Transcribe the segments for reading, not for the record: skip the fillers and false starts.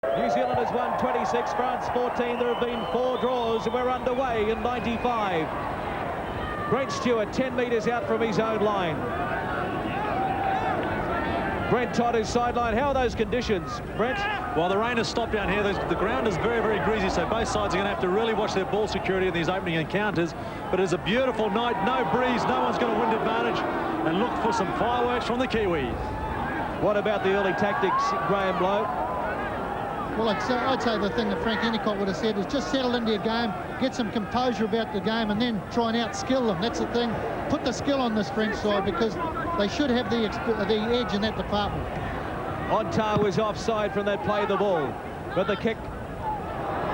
New Zealand has won 26, France 14. There have been 4 draws, and we're underway in 95. Brent Stewart 10 metres out from his own line. Brent Todd is sideline. How are those conditions, Brent? Well, the rain has stopped down here. The ground is very, very greasy, so both sides are going to have to really watch their ball security in these opening encounters. But it's a beautiful night, no breeze, no one's got a wind advantage, and look for some fireworks from the Kiwis. What about the early tactics, Graham Lowe? Well, I'd say the thing that Frank Endicott would have said is just settle into your game, get some composure about the game, and then try and outskill them. That's the thing. Put the skill on this French side, because they should have the edge in that department. Ontar was offside from that play the ball, but the kick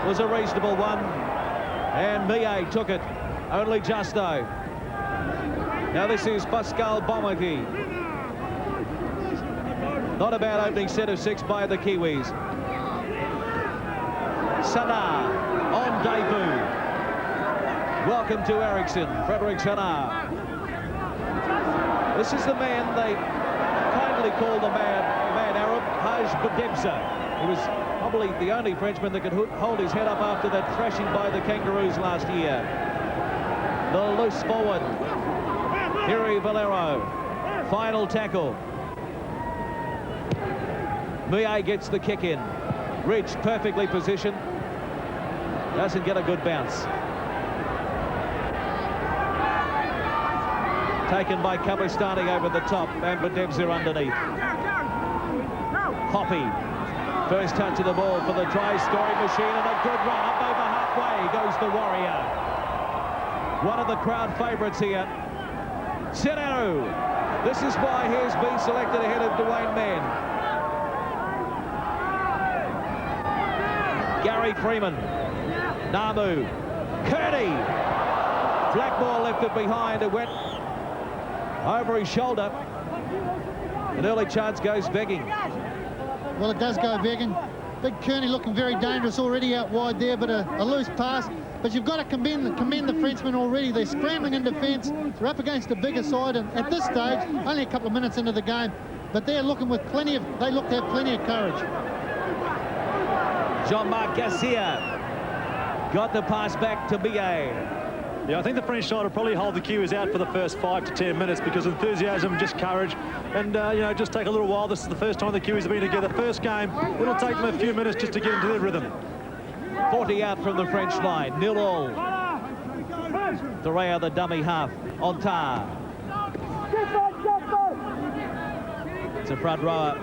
was a reasonable one, and Millet took it, only just though. Now this is Pascal Bomati. Not a bad opening set of 6 by the Kiwis. Sana on debut. Welcome to Ericsson, Frederick Sana. This is the man they kindly call the mad Arab, Haj Badebza. He was probably the only Frenchman that could hold his head up after that thrashing by the Kangaroos last year. The loose forward, Hiri Valero. Final tackle. Millet gets the kick in. Ridge perfectly positioned. Doesn't get a good bounce. Taken by Kabastani over the top, and Badebza underneath. Hoppy. First touch of the ball for the try scoring machine, and a good run. Up over halfway goes the Warrior. One of the crowd favourites here. Serenu. This is why he has been selected ahead of Dwayne Mann. Gary Freeman. Namu. Kearney. Blackmore left it behind. It went over his shoulder. An early chance goes begging. Well, it does go begging. Big Kearney looking very dangerous already out wide there, but a loose pass. But you've got to commend the Frenchmen already. They're scrambling in defence. They're up against a bigger side, and at this stage, only a couple of minutes into the game, but they're looking with they look to have plenty of courage. Jean-Marc Garcia got the pass back to Millet. Yeah, I think the French side will probably hold the Kiwis out for the first 5 to 10 minutes because enthusiasm, just courage, and you know, just take a little while. This is the first time the Kiwis have been together. First game, it'll take them a few minutes just to get into their rhythm. 40 out from the French line, 0-0. Thorea, the dummy half, Ontar. It's a front rower.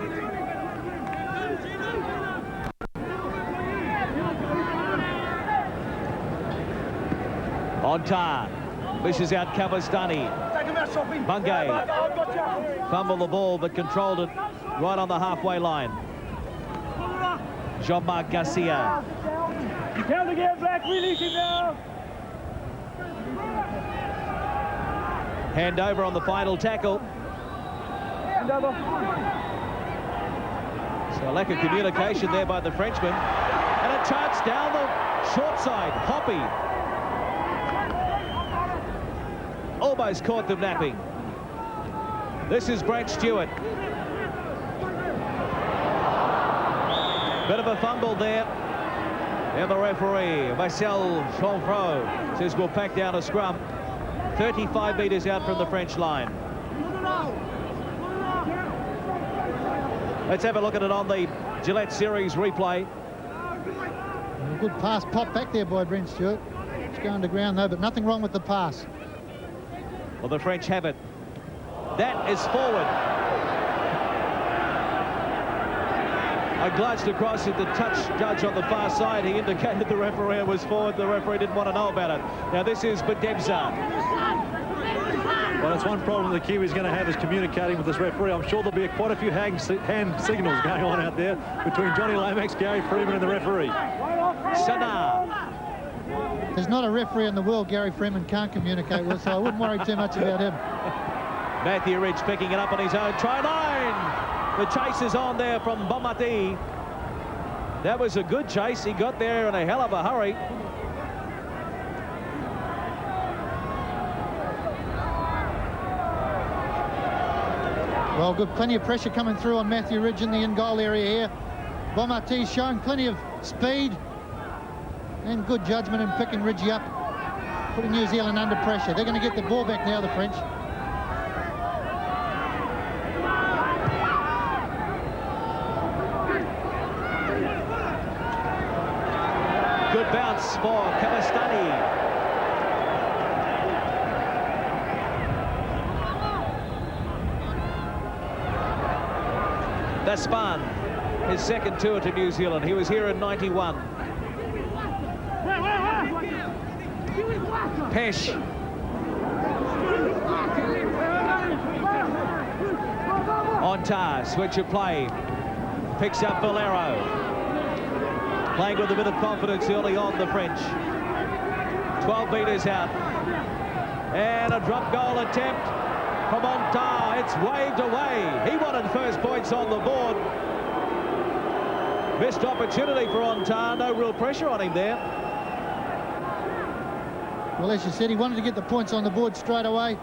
Ontar misses out Kabastani. Bungay fumbled the ball but controlled it right on the halfway line. Jean-Marc Garcia. You tell the get back, release him now. Hand over on the final tackle. Hand over. So a lack of communication there by the Frenchman. And a chance down the short side. Hoppy. Almost caught them napping. This is Brent Stewart. Bit of a fumble there. And the referee, Marcel Chanfreau, says we'll pack down a scrum. 35 metres out from the French line. Let's have a look at it on the Gillette Series replay. A good pass pop back there by Brent Stewart. It's going to ground though, but nothing wrong with the pass. Well, the French have it. That is forward. I glanced across at the touch judge on the far side. He indicated the referee was forward. The referee didn't want to know about it. Now this is Badebza. Well, it's one problem the Kiwis going to have is communicating with this referee. I'm sure there'll be quite a few hand signals going on out there between Johnny Lomax, Gary Freeman and the referee. Sana. There's not a referee in the world Gary Freeman can't communicate with, so I wouldn't worry too much about him. Matthew Ridge picking it up on his own try line. The chase is on there from Bomati. That was a good chase. He got there in a hell of a hurry. Well, good, plenty of pressure coming through on Matthew Ridge in the in-goal area here. Bomarti's showing plenty of speed and good judgment in picking Ridgie up, putting New Zealand under pressure. They're going to get the ball back now, the French. Good bounce for Kavastani. Daspan, his second tour to New Zealand. He was here in '91. Pesh. On tar, switch of play. Picks up Valero. Playing with a bit of confidence early on, the French. 12 metres out. And a drop goal attempt from Ontar. It's waved away. He wanted first points on the board. Missed opportunity for Ontar. No real pressure on him there. Well, as you said, he wanted to get the points on the board straight away.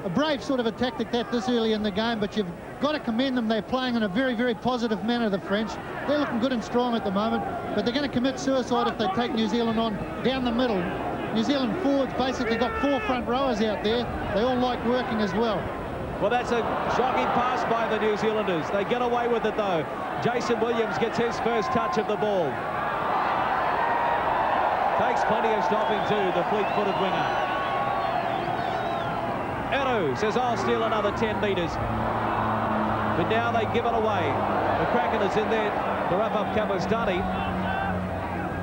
A brave sort of a tactic that this early in the game, but you've got to commend them. They're playing in a very, very positive manner, the French. They're looking good and strong at the moment, but they're going to commit suicide if they take New Zealand on down the middle. New Zealand forwards basically got 4 front rowers out there. They all like working as well. Well, that's a shocking pass by the New Zealanders. They get away with it, though. Jason Williams gets his first touch of the ball. Takes plenty of stopping, too, the fleet-footed winger. Eru says, I'll steal another 10 metres. But now they give it away. The Kraken is in there to wrap up Kavastani.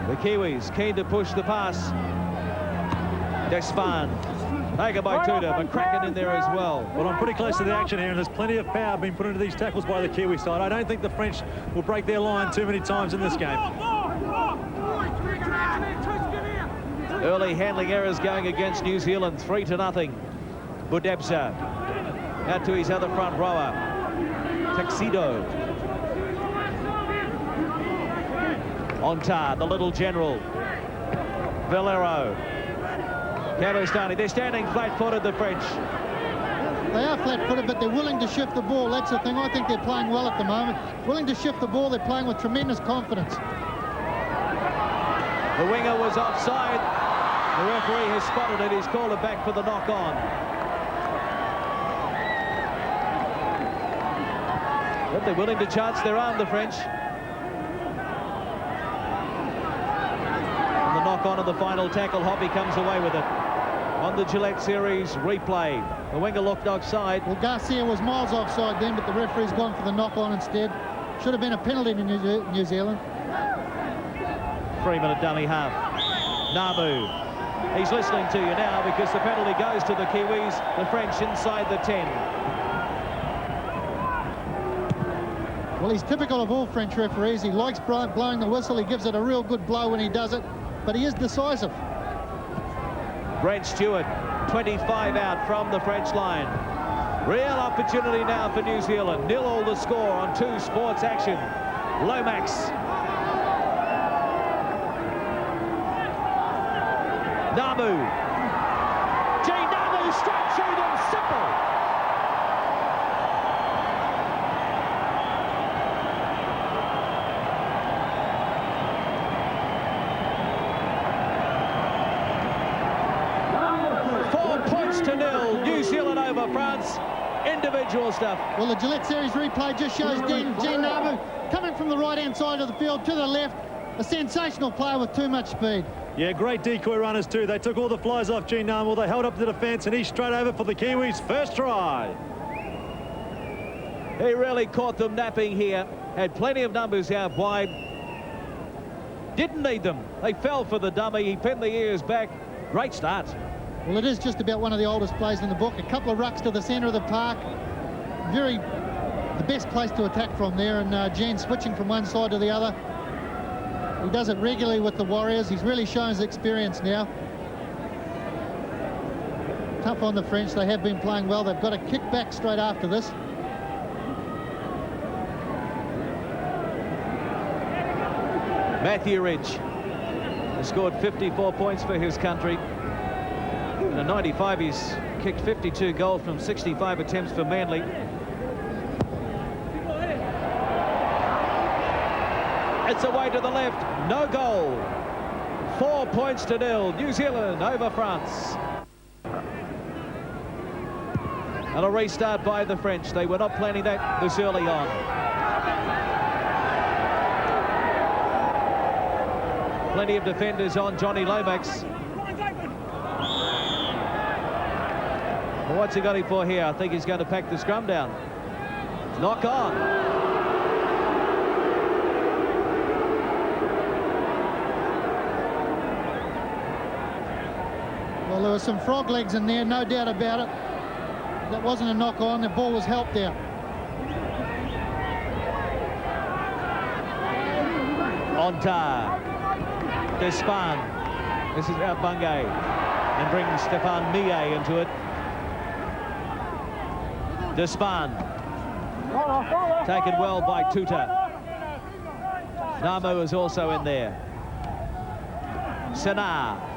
The Kiwis keen to push the pass. Despan taken by Tudor, but Kraken in there as well. Well, I'm pretty close to the action here, and there's plenty of power being put into these tackles by the Kiwi side. I don't think the French will break their line too many times in this game. Early handling errors going against New Zealand, 3-0. Budebsa out to his other front rower, Tuxedo. Ontar, the little general. Valero. Kavastani, they're standing flat-footed, the French. They are flat-footed, but they're willing to shift the ball. That's the thing. I think they're playing well at the moment. Willing to shift the ball. They're playing with tremendous confidence. The winger was offside. The referee has spotted it. He's called it back for the knock-on. But they're willing to chance their arm, the French. And the knock-on of the final tackle, Hoppy comes away with it. On the Gillette Series replay, the winger looked offside. Well, Garcia was miles offside then, but the referee's gone for the knock-on instead. Should have been a penalty to New Zealand. 3-minute dummy half. Namu. He's listening to you now because the penalty goes to the Kiwis. The French inside the 10. Well, he's typical of all French referees. He likes blowing the whistle. He gives it a real good blow when he does it, but he is decisive. Brent Stewart, 25 out from the French line. Real opportunity now for New Zealand. 0-0 the score on 2 Sports Action. Lomax. Namu. Gene Namu straight through them. Simple. To 0, New Zealand over France. Individual stuff. Well, the Gillette Series replay just shows Gene Namu coming from the right-hand side of the field to the left. A sensational player with too much speed. Yeah, great decoy runners too. They took all the flies off Gene Namu. They held up the defence, and he's straight over for the Kiwis' first try. He really caught them napping here. Had plenty of numbers out wide. Didn't need them. They fell for the dummy. He pinned the ears back. Great start. Well, it is just about one of the oldest plays in the book. A couple of rucks to the centre of the park. The best place to attack from there, and Gene switching from one side to the other. He does it regularly with the Warriors. He's really shown his experience now. Tough on the French. They have been playing well. They've got to kick back straight after this. Matthew Ridge has scored 54 points for his country. In 95, he's kicked 52 goals from 65 attempts for Manly. It's away to the left. No goal. 4 points to 0. New Zealand over France. And a restart by the French. They were not planning that this early on. Plenty of defenders on Johnny Lomax. Well, what's he got him for here? I think he's going to pack the scrum down. Knock on. Well, there were some frog legs in there, no doubt about it. That wasn't a knock on. The ball was helped out. Ontar. Despan. This is out Bungay. And brings Stefan Millet into it. Despan. Taken well by Tuta. Namu is also in there. Senar.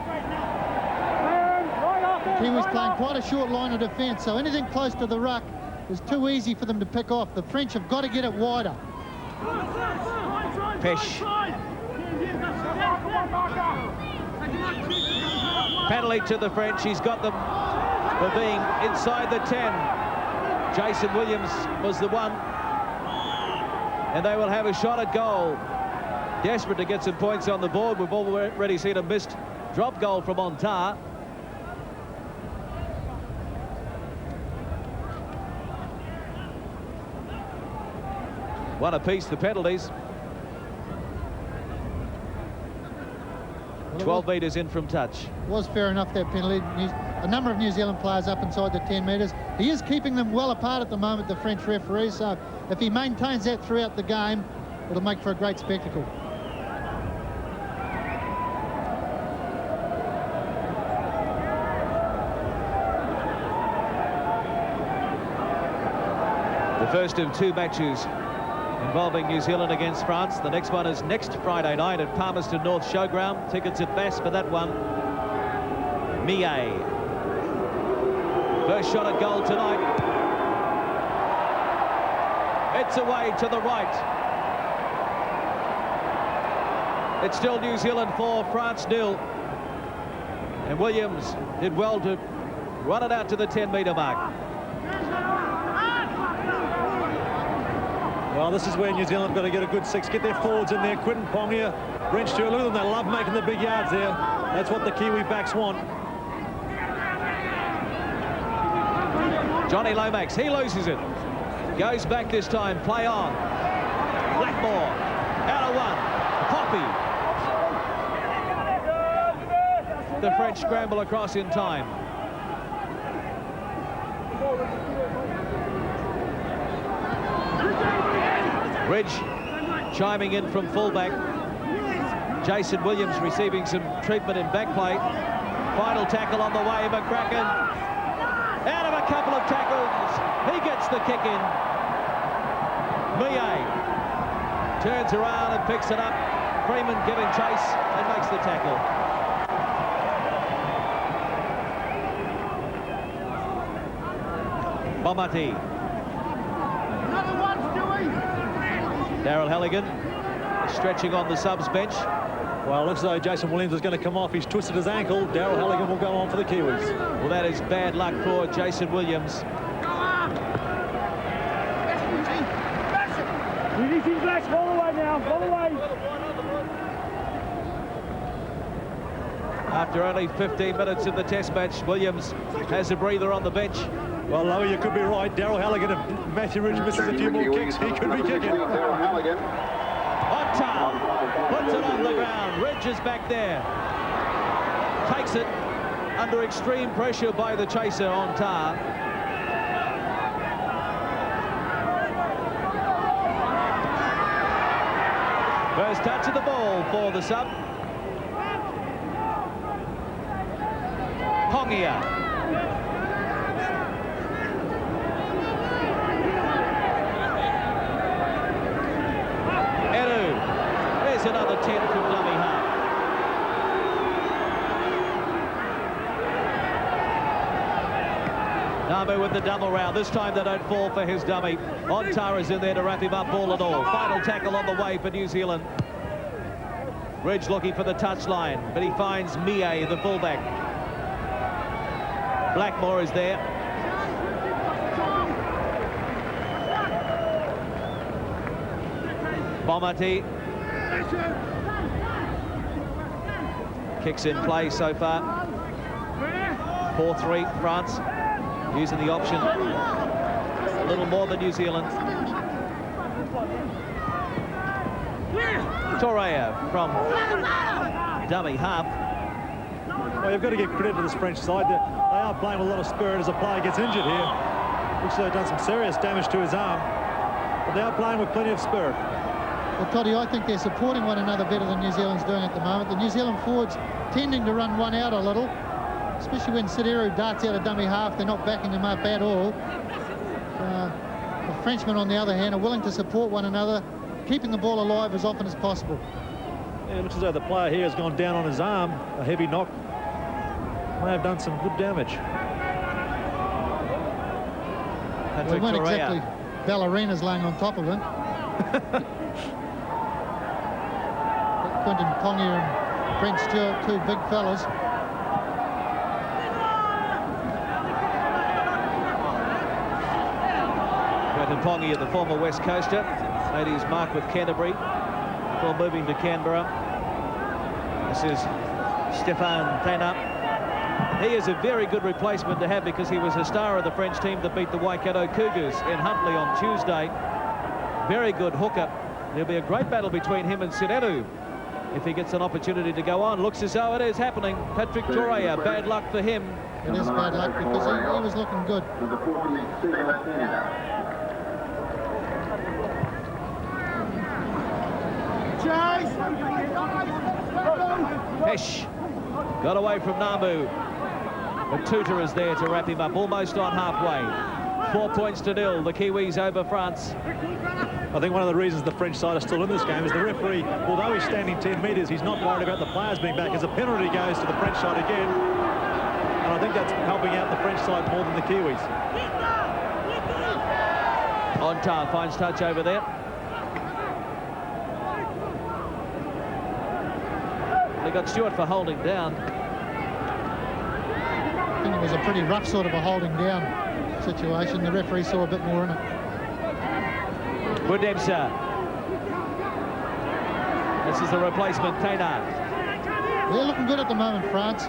Kiwis playing quite a short line of defence, so anything close to the ruck is too easy for them to pick off. The French have got to get it wider. Pesh. Penalty to the French. He's got them for being inside the 10. Jason Williams was the one. And they will have a shot at goal. Desperate to get some points on the board. We've already seen a missed drop goal from Ontar. One apiece, the penalties. 12 metres in from touch. Was fair enough, that penalty. A number of New Zealand players up inside the 10 metres. He is keeping them well apart at the moment, the French referee, so if he maintains that throughout the game, it'll make for a great spectacle. The first of 2 matches involving New Zealand against France. The next one is next Friday night at Palmerston North Showground. Tickets at Bass for that one. Millet. First shot at goal tonight. It's away to the right. It's still New Zealand 4, France 0. And Williams did well to run it out to the 10-metre mark. Well, this is where New Zealand got to get a good 6, get their forwards in there. Quinton Pongia, Brent Stewart, look at them, they love making the big yards there. That's what the Kiwi backs want. Johnny Lomax, he loses it. Goes back this time, play on. Blackmore, out of one. Poppy. The French scramble across in time. Ridge chiming in from fullback. Jason Williams receiving some treatment in back play. Final tackle on the way, McCracken. Out of a couple of tackles, he gets the kick in. Millet turns around and picks it up. Freeman giving chase and makes the tackle. Bomati. Daryl Halligan stretching on the subs bench. Well, looks as though Jason Williams is going to come off. He's twisted his ankle. Daryl Halligan will go on for the Kiwis. Well, that is bad luck for Jason Williams. Releasing Blacks, ball away now, ball away. After only 15 minutes in the test match, Williams has a breather on the bench. Well, Lowy, you could be right. Daryl Halligan, if Matthew Ridge misses a few more kicks, he could be kicking. Ontar puts it on the ground. Ridge is back there. Takes it under extreme pressure by the chaser, Ontar. First touch of the ball for the sub. Pongia. There's another 10 from dummy half. Namu with the double round. This time they don't fall for his dummy. Ontar is in there to wrap him up, ball and all. Final tackle on the way for New Zealand. Ridge looking for the touchline, but he finds Mie, the fullback. Blackmore is there. Bomati. Kicks in play so far. 4-3 France, using the option. A little more than New Zealand. Torreira from dummy half. Well, you've got to give credit to this French side. They are playing with a lot of spirit as a player gets injured here, which has done some serious damage to his arm. But they are playing with plenty of spirit. Well, Toddy, I think they're supporting one another better than New Zealand's doing at the moment. The New Zealand forwards tending to run one out a little, especially when Sideru darts out a dummy half. They're not backing him up at all. The Frenchmen, on the other hand, are willing to support one another, keeping the ball alive as often as possible. Yeah, it looks as though the player here has gone down on his arm. A heavy knock may have done some good damage. They weren't exactly ballerinas laying on top of him. Quentin Pongia and Brent Stewart, two big fellas. Quentin Pongia, the former West Coaster, made his mark with Canterbury before moving to Canberra. This is Stéphane Thénard. He is a very good replacement to have because he was a star of the French team that beat the Waikato Cougars in Huntly on Tuesday. Very good hooker. There'll be a great battle between him and Sideru if he gets an opportunity to go on. Looks as though it is happening. Patrick Torreira, bad luck for him. It is bad luck because he was looking good. Pesh got away from Namu, but Tuta is there to wrap him up almost on halfway. 4-0, the Kiwis over France. I think one of the reasons the French side are still in this game is the referee, although he's standing 10 metres, he's not worried about the players being back as a penalty goes to the French side again. And I think that's helping out the French side more than the Kiwis. Ontar finds touch over there. They got Stewart for holding down. I think it was a pretty rough sort of a holding down situation. The referee saw a bit more in it. Budemsa. This is the replacement, Thénard. They're looking good at the moment, France.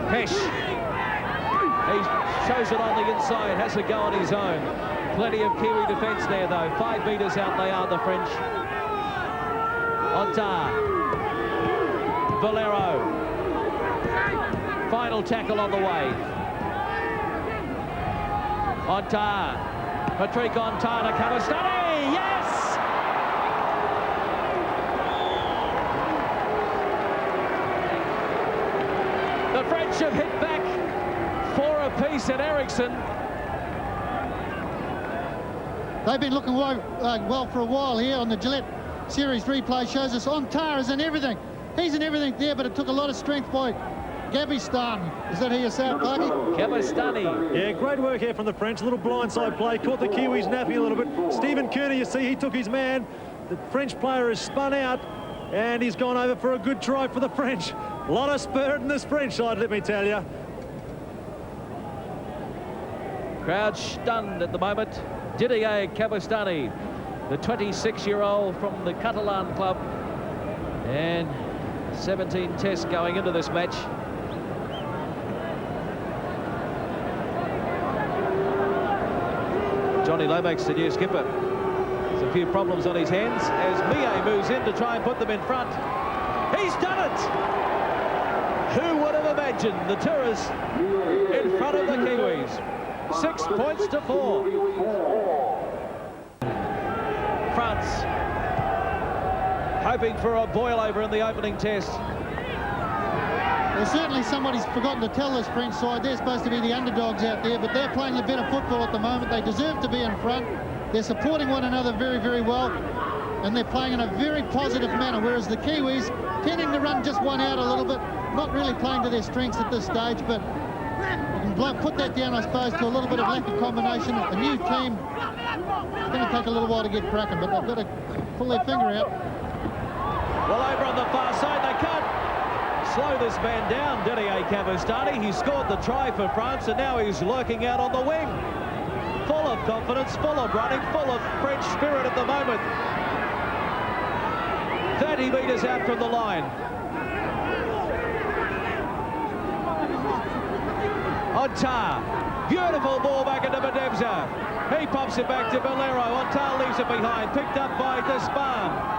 Pesh. He shows it on the inside, has a go on his own. Plenty of Kiwi defence there, though. 5 metres out they are, the French. Ontar. Valero. Final tackle on the way. Ontar. Patrick Ontar to Kabastani. Yes! The French have hit back 4 apiece at Ericsson. They've been looking well for a while here on the Gillette Series replay. Shows us Ontar is in everything. He's in everything there, but it took a lot of strength by Gabistan. Is that here, South Party? Kabastani. Yeah, great work here from the French. A little blindside play. Caught the Kiwis napping a little bit. Stephen Kearney, you see, he took his man. The French player has spun out, and he's gone over for a good try for the French. A lot of spirit in this French side, let me tell you. Crowd stunned at the moment. Didier Kabastani, the 26-year-old from the Catalan club. And 17 tests going into this match. Johnny Lomax, the new skipper, has a few problems on his hands as Mie moves in to try and put them in front. He's done it! Who would have imagined the tourists in front of the Kiwis? 6 points to 4. France hoping for a boil over in the opening test. Well, certainly somebody's forgotten to tell this French side they're supposed to be the underdogs out there, but they're playing the better football at the moment. They deserve to be in front. They're supporting one another very, very well, and they're playing in a very positive manner, whereas the Kiwis tending to run just one out a little bit, not really playing to their strengths at this stage, but you can put that down, I suppose, to a little bit of lack of combination. A new team, it's going to take a little while to get cracking, but they've got a pull their finger out. Well, over on the far side, they can't slow this man down, Didier Cavastani. He scored the try for France, and now he's lurking out on the wing. Full of confidence, full of running, full of French spirit at the moment. 30 metres out from the line. Ontar, beautiful ball back into Medebza. He pops it back to Valero. Ontar leaves it behind, picked up by Despan.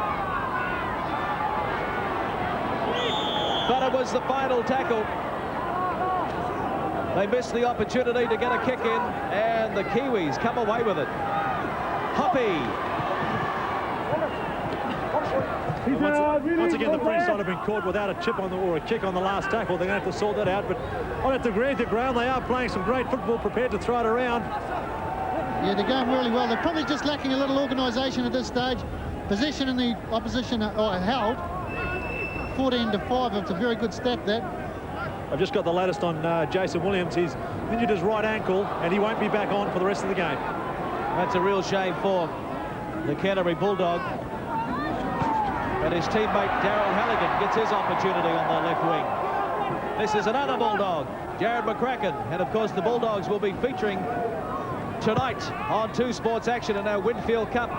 But it was the final tackle. They missed the opportunity to get a kick in, and the Kiwis come away with it. Hoppy. Once again, the French side have been caught without a chip on or a kick on the last tackle. They're going to have to sort that out. But on at the ground, they are playing some great football, prepared to throw it around. Yeah, they're going really well. They're probably just lacking a little organisation at this stage. Possession in the opposition held 14-5. It's a very good stat, that. I've just got the latest on Jason Williams. He's injured his right ankle, and he won't be back on for the rest of the game. That's a real shame for the Canterbury Bulldog. And his teammate Darryl Halligan gets his opportunity on the left wing. This is another Bulldog, Jared McCracken. And of course the Bulldogs will be featuring tonight on 2 Sports Action in our Winfield Cup.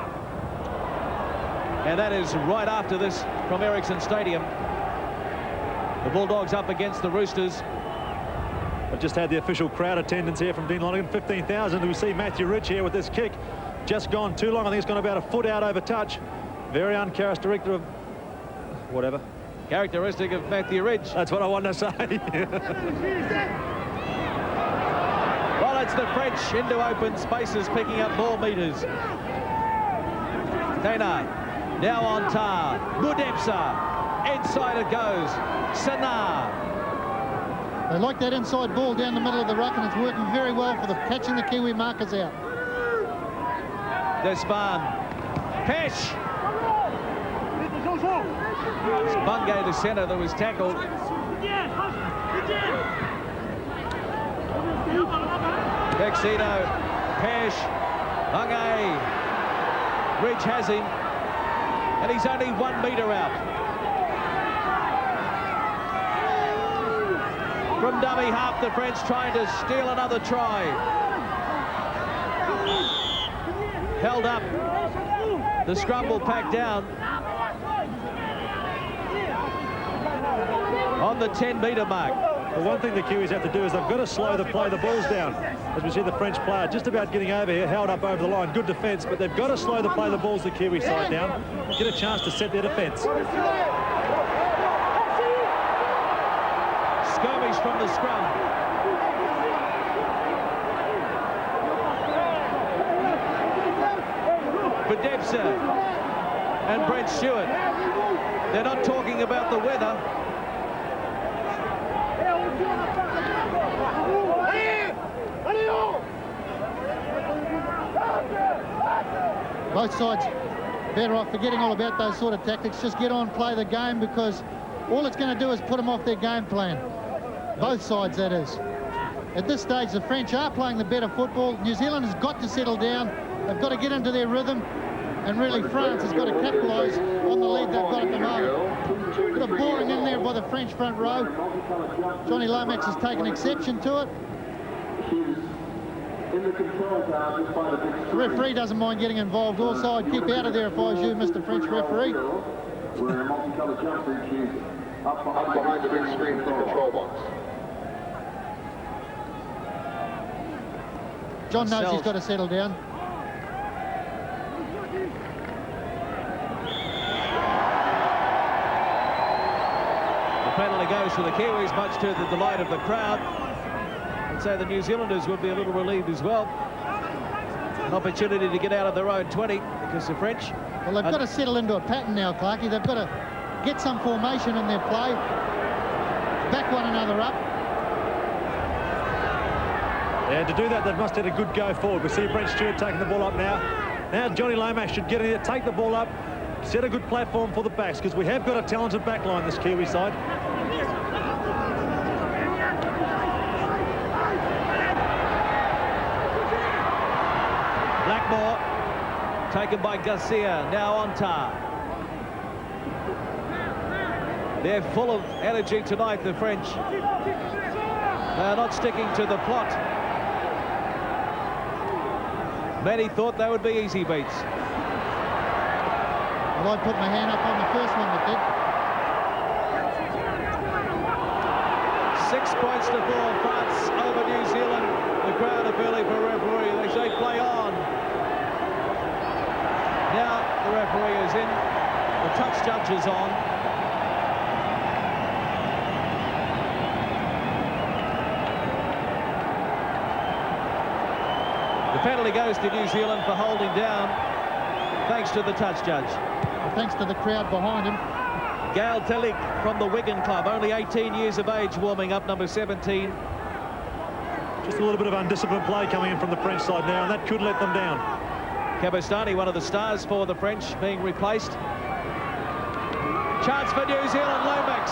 And that is right after this from Ericsson Stadium. The Bulldogs up against the Roosters. I've just had the official crowd attendance here from Dean Lonergan, 15,000. We see Matthew Rich here with this kick. Just gone too long. I think it's gone about a foot out over touch. Very uncharacteristic of whatever. Characteristic of Matthew Ridge. That's what I wanted to say. Well, it's the French into open spaces, picking up more metres. Dana, now on Tar. Mudepsa, inside it goes. Sanar. They like that inside ball down the middle of the ruck, and it's working very well for them, catching the Kiwi markers out. Despan. Pesh. It's Bungay, the centre, that was tackled. Vexino, Pesh, Bungay. Ridge has him, and he's only 1 metre out. From dummy half, the French trying to steal another try. Held up. The scrum will pack down. On the 10-metre mark. The one thing the Kiwis have to do is they've got to slow the balls down. As we see the French player just about getting over here, held up over the line. Good defence, but they've got to slow the balls the Kiwi side down. Get a chance to set their defence. Skirmish from the scrum. Bedebsa and Brent Stewart. They're not talking about the weather. Both sides better off forgetting all about those sort of tactics. Just get on, play the game, because all it's going to do is put them off their game plan. Both sides, that is. At this stage, the French are playing the better football. New Zealand has got to settle down. They've got to get into their rhythm. And really, France has got to capitalise on the lead they've got at the moment. Bit of boring in there by the French front row. Johnny Lomax has taken exception to it. The referee doesn't mind getting involved. Also, I'd keep out of there if I was you, Mr. French referee. Up behind the big screen in the control box. John knows he's got to settle down. The penalty goes to the Kiwis, much to the delight of the crowd. I'd say the New Zealanders would be a little relieved as well. An opportunity to get out of their own 20 because the French... Well, they've got to settle into a pattern now, Clarkie. They've got to get some formation in their play, back one another up. Yeah, to do that, they must have a good go forward. We see Brent Stewart taking the ball up now. Now Johnny Lomax should get in here, take the ball up, set a good platform for the backs, because we have got a talented back line, this Kiwi side. Blackmore Taken by Garcia, now on tar. They're full of energy tonight, the French. They're not sticking to the plot. Many thought they would be easy beats. Well, I put my hand up on the first one that did. 6 points to 4, France over New Zealand. The crowd are feeling for a referee. They say play on. Now the referee is in. The touch judge is on. The penalty goes to New Zealand for holding down, thanks to the touch judge. Thanks to the crowd behind him. Gail Tellick from the Wigan club, only 18 years of age, warming up, number 17. Just a little bit of undisciplined play coming in from the French side now, and that could let them down. Cabestany, one of the stars for the French, being replaced. Chance for New Zealand, Lomax.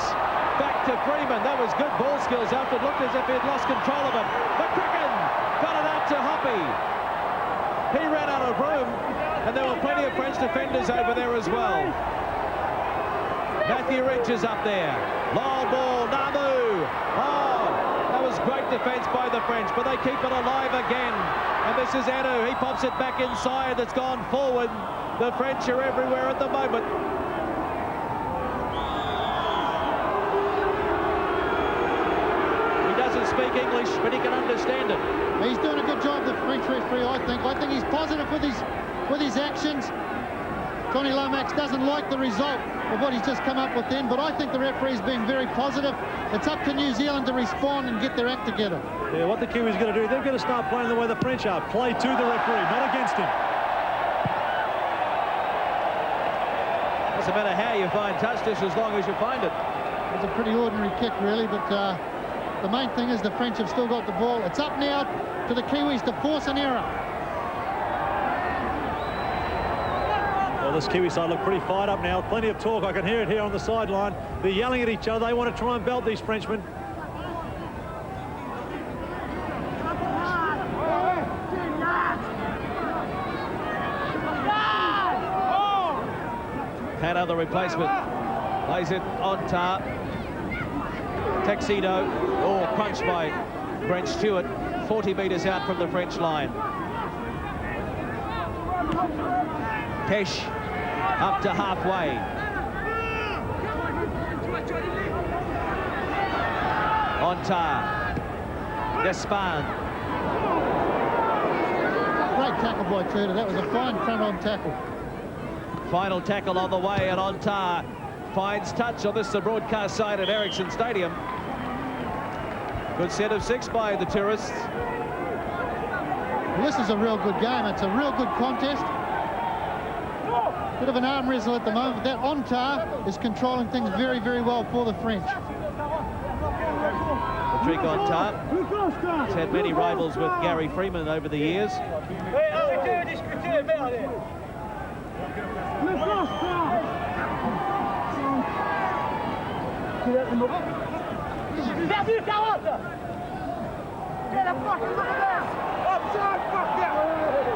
Back to Freeman. That was good ball skills after it looked as if he had lost control of it. McCracken got it out to Hoppy. He ran out of room, and there were plenty of French defenders over there as well. Matthew Ridge is up there. Long ball, Namu. Oh, that was great defence by the French, but they keep it alive again. And this is Anu. He pops it back inside. It's gone forward. The French are everywhere at the moment. He doesn't speak English, but he can understand it. He's doing a good job, the French referee, I think. I think he's positive with his actions. Johnny Lomax doesn't like the result of what he's just come up with then, but I think the referee's being very positive. It's up to New Zealand to respond and get their act together. Yeah, what the Kiwis are going to do, they're going to start playing the way the French are. Play to the referee, not against him. Doesn't matter how you find touch, just as long as you find it. It's a pretty ordinary kick, really, but the main thing is the French have still got the ball. It's up now to the Kiwis to force an error. Well, this Kiwi side look pretty fired up now. Plenty of talk. I can hear it here on the sideline. They're yelling at each other. They want to try and belt these Frenchmen. Hanna, the replacement, lays it on tar. Tuxedo, crunched by Brent Stewart, 40 metres out from the French line. Pesh up to halfway. On tar. Gaspard. Great tackle by Turner. That was a fine front-on tackle. Final tackle on the way, and on tar finds touch on this, the broadcast side at Ericsson Stadium. Good set of 6 by the tourists. Well, this is a real good game. It's a real good contest. Bit of an arm wrestle at the moment, but that on-tar is controlling things very, very well for the French. Patrick on tar. He's had many rivals with Gary Freeman over the years.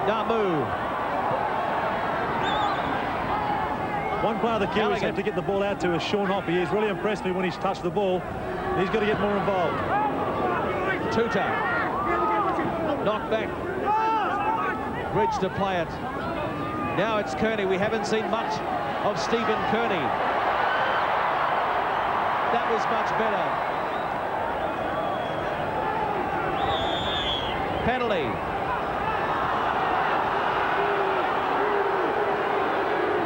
Namu. One player the Kiwis have to get the ball out to is Sean Hoppy. He's really impressed me when he's touched the ball. He's got to get more involved. Tuta. Knocked back. Bridge to play it. Now it's Kearney. We haven't seen much of Stephen Kearney. That was much better. Penalty.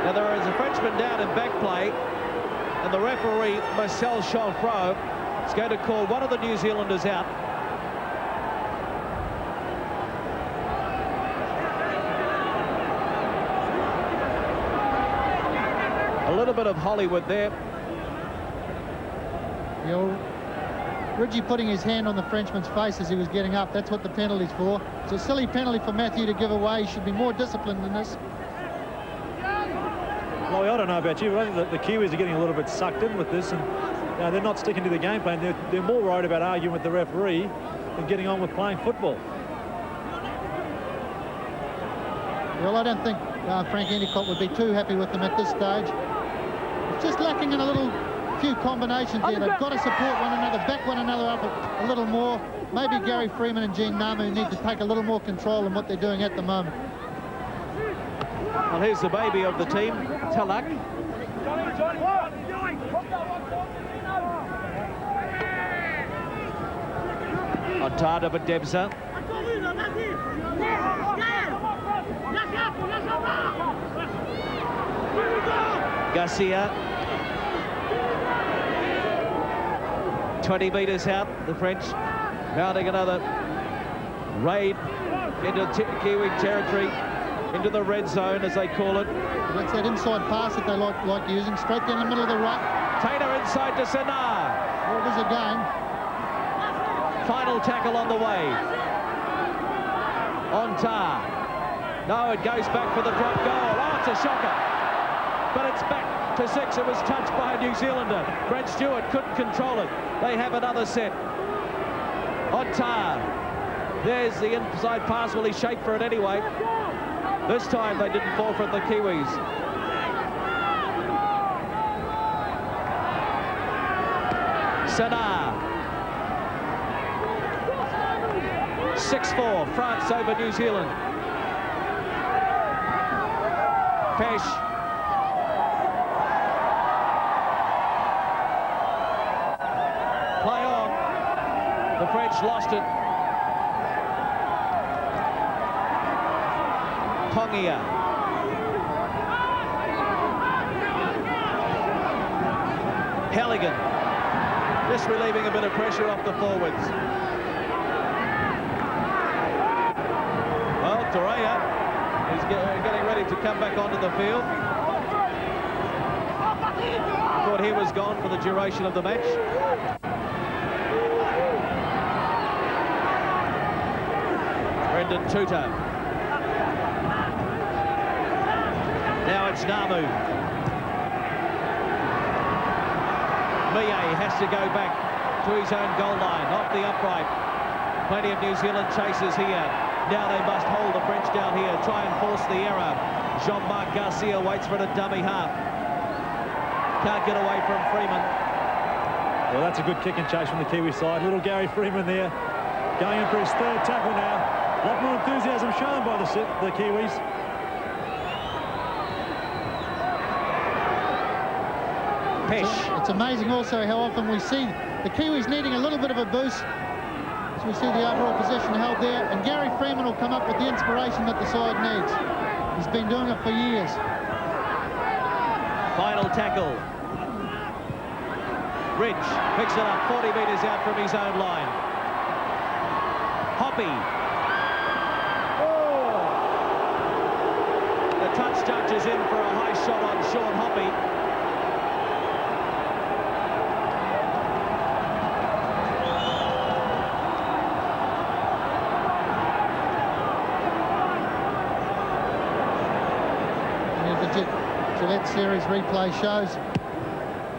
Now there is a Frenchman down in back play, and the referee, Marcel Chanfreau, is going to call one of the New Zealanders out. A little bit of Hollywood there. Ridgie putting his hand on the Frenchman's face as he was getting up. That's what the penalty's for. It's a silly penalty for Matthew to give away. He should be more disciplined than this. Well, I don't know about you, but I think that the Kiwis are getting a little bit sucked in with this, and they're not sticking to the game plan. They're more worried about arguing with the referee than getting on with playing football. Well, I don't think Frank Endicott would be too happy with them at this stage. It's just lacking in a few combinations there. They've got to support one another, back one another up a little more. Maybe Gary Freeman and Gene Namu need to take a little more control in what they're doing at the moment. Well, here's the baby of the team, Talak. On Tada Debza. Garcia. 20 metres out, the French mounting another raid into Kiwi territory, into the red zone, as they call it. That's that inside pass that they like using, straight down the middle of the ruck. Taylor inside to Sanar. Well, it was a game. Final tackle on the way. On Tar. No, it goes back for the drop goal. Oh, it's a shocker. But it's back to 6. It was touched by a New Zealander. Brent Stewart couldn't control it. They have another set. On Tar. There's the inside pass. Well, he shaped for it anyway. This time they didn't fall for the Kiwis. Sanar. 6-4, France over New Zealand. Pesh. Play on. The French lost it. Tongia. Halligan. Just relieving a bit of pressure off the forwards. Well, Torreira is getting ready to come back onto the field. Thought he was gone for the duration of the match. Brendan Tuta. Now it's Namu. Millet has to go back to his own goal line, off the upright. Plenty of New Zealand chasers here. Now they must hold the French down here, try and force the error. Jean-Marc Garcia waits for a dummy half. Can't get away from Freeman. Well, that's a good kick and chase from the Kiwi side. Little Gary Freeman there, going in for his third tackle now. A lot more enthusiasm shown by the Kiwis. Pesh. It's amazing also how often we see the Kiwis needing a little bit of a boost. So we see the overall position held there, and Gary Freeman will come up with the inspiration that the side needs. He's been doing it for years. Final tackle. Ridge picks it up 40 metres out from his own line. Hoppy. Oh. The touch judge is in for a high shot on Sean Hoppy. Gillette Series replay shows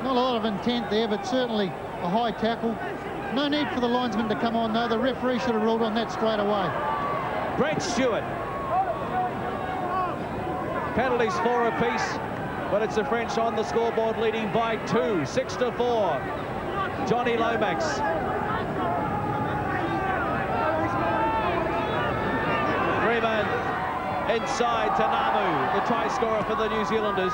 not a lot of intent there, but certainly a high tackle. No need for the linesman to come on though. The referee should have ruled on that straight away. Brent Stewart. Penalties 4 apiece, but it's the French on the scoreboard leading by 2, 6-4. Johnny Lomax. Freeman inside to Namu, the try scorer for the New Zealanders.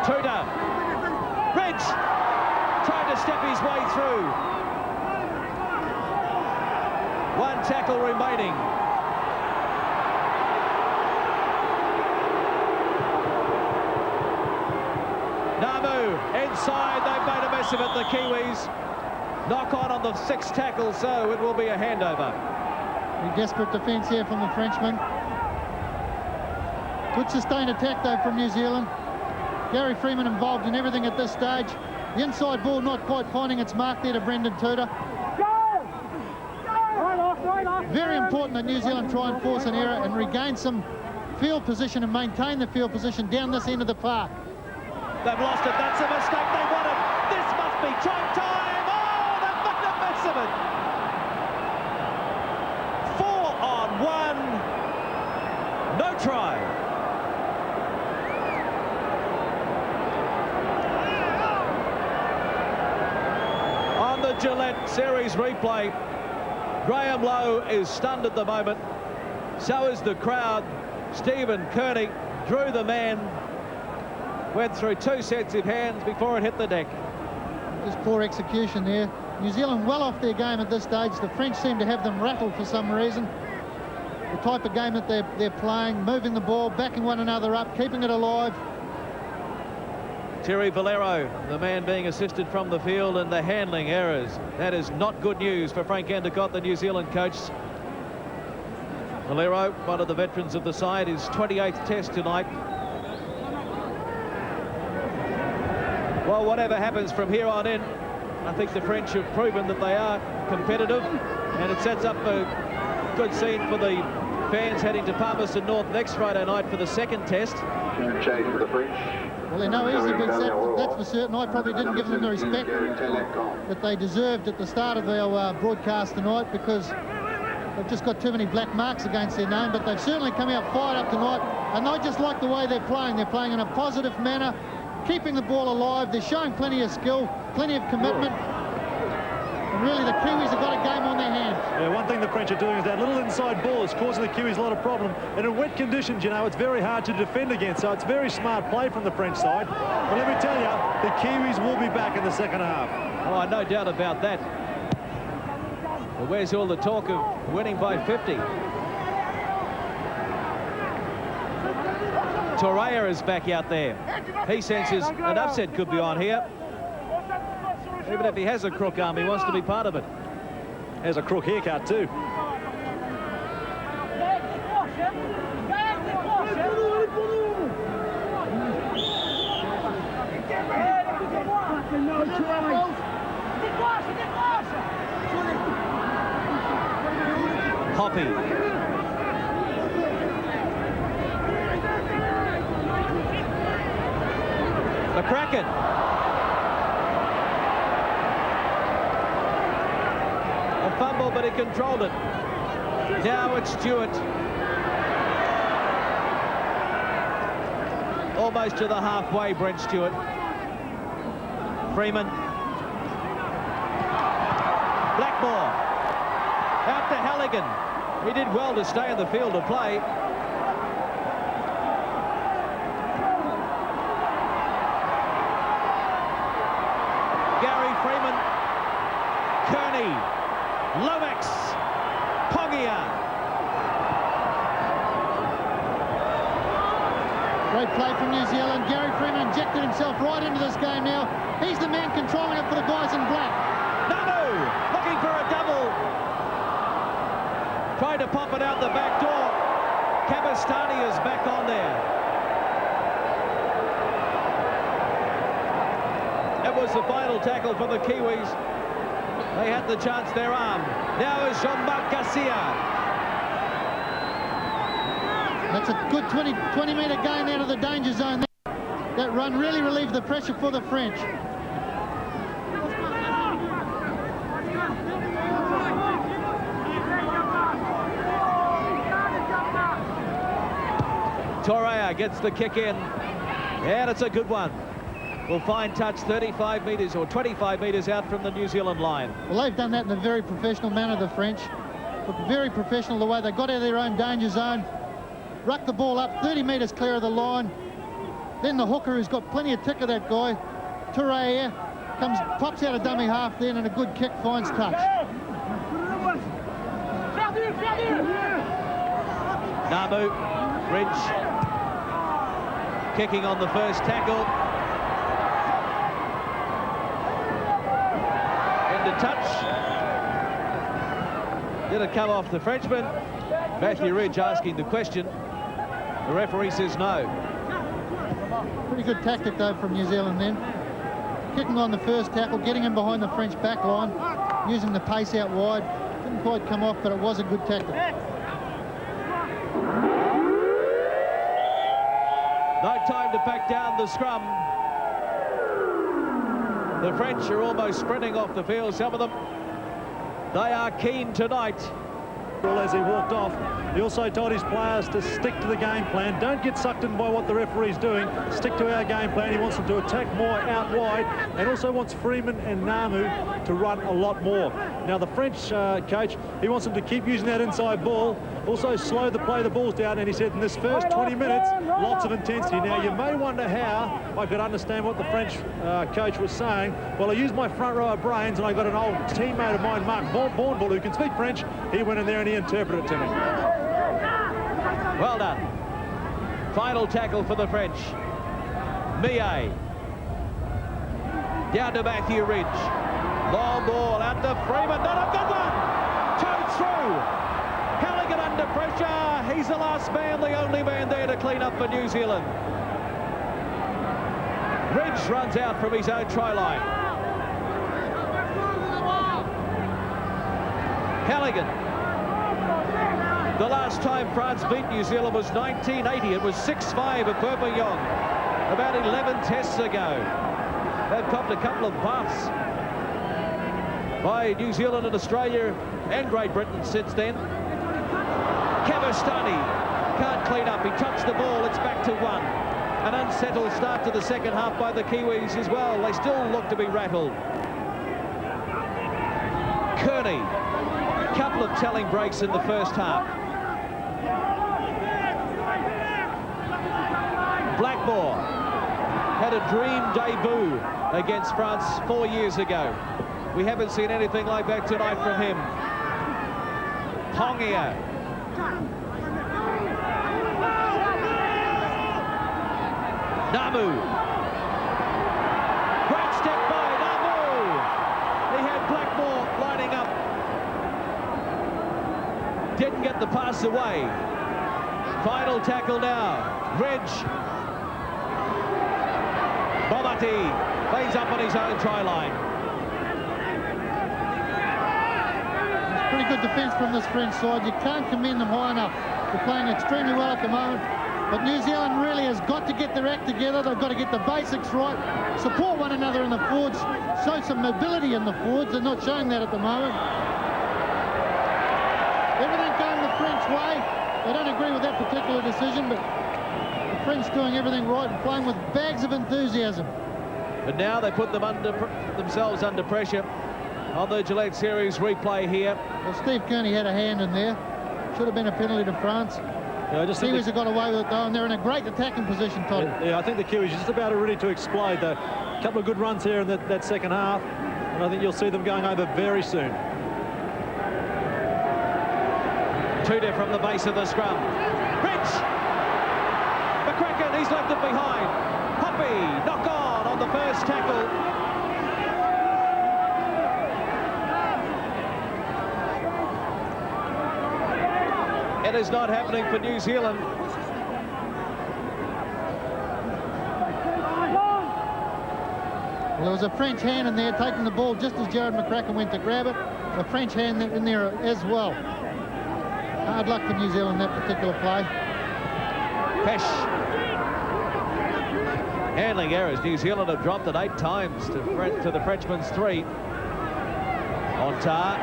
Tuta. Ridge trying to step his way through. One tackle remaining. Namu inside, they've made a mess of it, the Kiwis. Knock on the 6th tackle, so it will be a handover. A desperate defence here from the Frenchman. Good sustained attack though from New Zealand. Gary Freeman involved in everything at this stage. The inside ball not quite finding its mark there to Brendan Tuta. Very important that New Zealand try and force an error and regain some field position and maintain the field position down this end of the park. They've lost it. That's a mistake. They won it. This must be try time. Oh, the mess of it. 4-on-1. No try. On the Gillette series replay, Graham Lowe is stunned at the moment. So is the crowd. Stephen Kearney drew the man, went through 2 sets of hands before it hit the deck. Just poor execution there. New Zealand well off their game at this stage. The French seem to have them rattled for some reason. The type of game that they're playing, moving the ball, backing one another up, keeping it alive. Terry Valero, the man being assisted from the field, and the handling errors. That is not good news for Frank Endicott, the New Zealand coach. Valero, one of the veterans of the side, his 28th test tonight. Well, whatever happens from here on in, I think the French have proven that they are competitive, and it sets up a good scene for the fans heading to Palmerston North next Friday night for the second test. Change for the French. Well, they're no easy big set, that's for certain. I probably didn't give them the respect that they deserved at the start of our broadcast tonight, because they've just got too many black marks against their name, but they've certainly come out fired up tonight, and I just like the way they're playing. They're playing in a positive manner, keeping the ball alive. They're showing plenty of skill, plenty of commitment. And really, the Kiwis have got a game on their hands. Yeah, one thing the French are doing is that little inside ball is causing the Kiwis a lot of problem. And in wet conditions, you know, it's very hard to defend against. So it's very smart play from the French side. But let me tell you, the Kiwis will be back in the second half. Oh, no doubt about that. But where's all the talk of winning by 50? Torreira is back out there. He senses an upset could be on here. Even if he has a crook arm, he wants to be part of it. Has a crook haircut too. Hoppy. McCracken. A fumble, but he controlled it. Now it's Stewart. Almost to the halfway, Brent Stewart. Freeman. Blackmore. Out to Halligan. He did well to stay in the field of play. Gary Freeman. Kearney. Lomax. Pongia. Great play from New Zealand. Gary Freeman injected himself right into this game now. He's the man controlling it for the guys in black. Namu looking for a double. Trying to pop it out the back door. Kabastani is back on there. That was the final tackle for the Kiwis. They had the chance, their arm. Now is Jean-Marc Garcia. That's a good 20-metre gain out of the danger zone. That run really relieved the pressure for the French. Torreira gets the kick in, and it's a good one. Will find touch 35 metres or 25 metres out from the New Zealand line. Well, they've done that in a very professional manner, the French. Looked very professional the way they got out of their own danger zone, rucked the ball up 30 metres clear of the line. Then the hooker, who's got plenty of tick of that guy, Torreira, pops out a dummy half then, and a good kick finds touch. Namu, Ridge, kicking on the first tackle. Into touch. Did it come off the Frenchman? Matthew Ridge asking the question. The referee says no. Pretty good tactic, though, from New Zealand then. Kicking on the first tackle, getting him behind the French back line, using the pace out wide. Didn't quite come off, but it was a good tactic. No time to back down the scrum. The French are almost sprinting off the field, some of them. They are keen tonight. As he walked off, he also told his players to stick to the game plan. Don't get sucked in by what the referee's doing. Stick to our game plan. He wants them to attack more out wide, and also wants Freeman and Namu to run a lot more. Now, the French coach, he wants them to keep using that inside ball, also slow the balls down, and he said in this first 20 minutes, lots of intensity. Now, you may wonder how I could understand what the French coach was saying. Well, I used my front row of brains, and I got an old teammate of mine, Mark Bourneville, who can speak French. He went in there and he interpreted it to me. Well done. Final tackle for the French. Millet. Down to Matthew Ridge. Long ball out to Freeman. Not a good one. Towed through. Halligan under pressure. He's the last man, the only man there to clean up for New Zealand. Ridge runs out from his own try line. Halligan. The last time France beat New Zealand was 1980. It was 6-5 at Perpignan, about 11 tests ago. They've copped a couple of buffs by New Zealand and Australia and Great Britain since then. Cavastani can't clean up. He touched the ball. It's back to 1. An unsettled start to the second half by the Kiwis as well. They still look to be rattled. Kearney, a couple of telling breaks in the first half. Blackmore had a dream debut against France 4 years ago. We haven't seen anything like that tonight from him. Pongia. Namu. Great step by Namu. He had Blackmore lining up. Didn't get the pass away. Final tackle now. Ridge. Bobati lays up on his own try line. Pretty good defence from this French side. You can't commend them high enough. They're playing extremely well at the moment. But New Zealand really has got to get their act together. They've got to get the basics right. Support one another in the forwards. Show some mobility in the forwards. They're not showing that at the moment. Everything going the French way. They don't agree with that particular decision, but the French doing everything right and playing with bags of enthusiasm. But now they put them themselves under pressure on the Gillette Series replay here. Well, Steve Kearney had a hand in there. Should have been a penalty to France. Yeah, I just Kiwis have got away with it though, and they're in a great attacking position, Todd. Yeah, I think the Kiwis are just about ready to explode. A couple of good runs here in that second half, and I think you'll see them going over very soon. Tudor from the base of the scrum. Ridge! McCracken, he's left it behind. Poppy, knock on the first tackle. It is not happening for New Zealand. Well, there was a French hand in there taking the ball just as Jared McCracken went to grab it. A French hand in there as well. Hard luck for New Zealand that particular play. Pesh. Handling errors. New Zealand have dropped it 8 times to the Frenchman's 3. Ontar.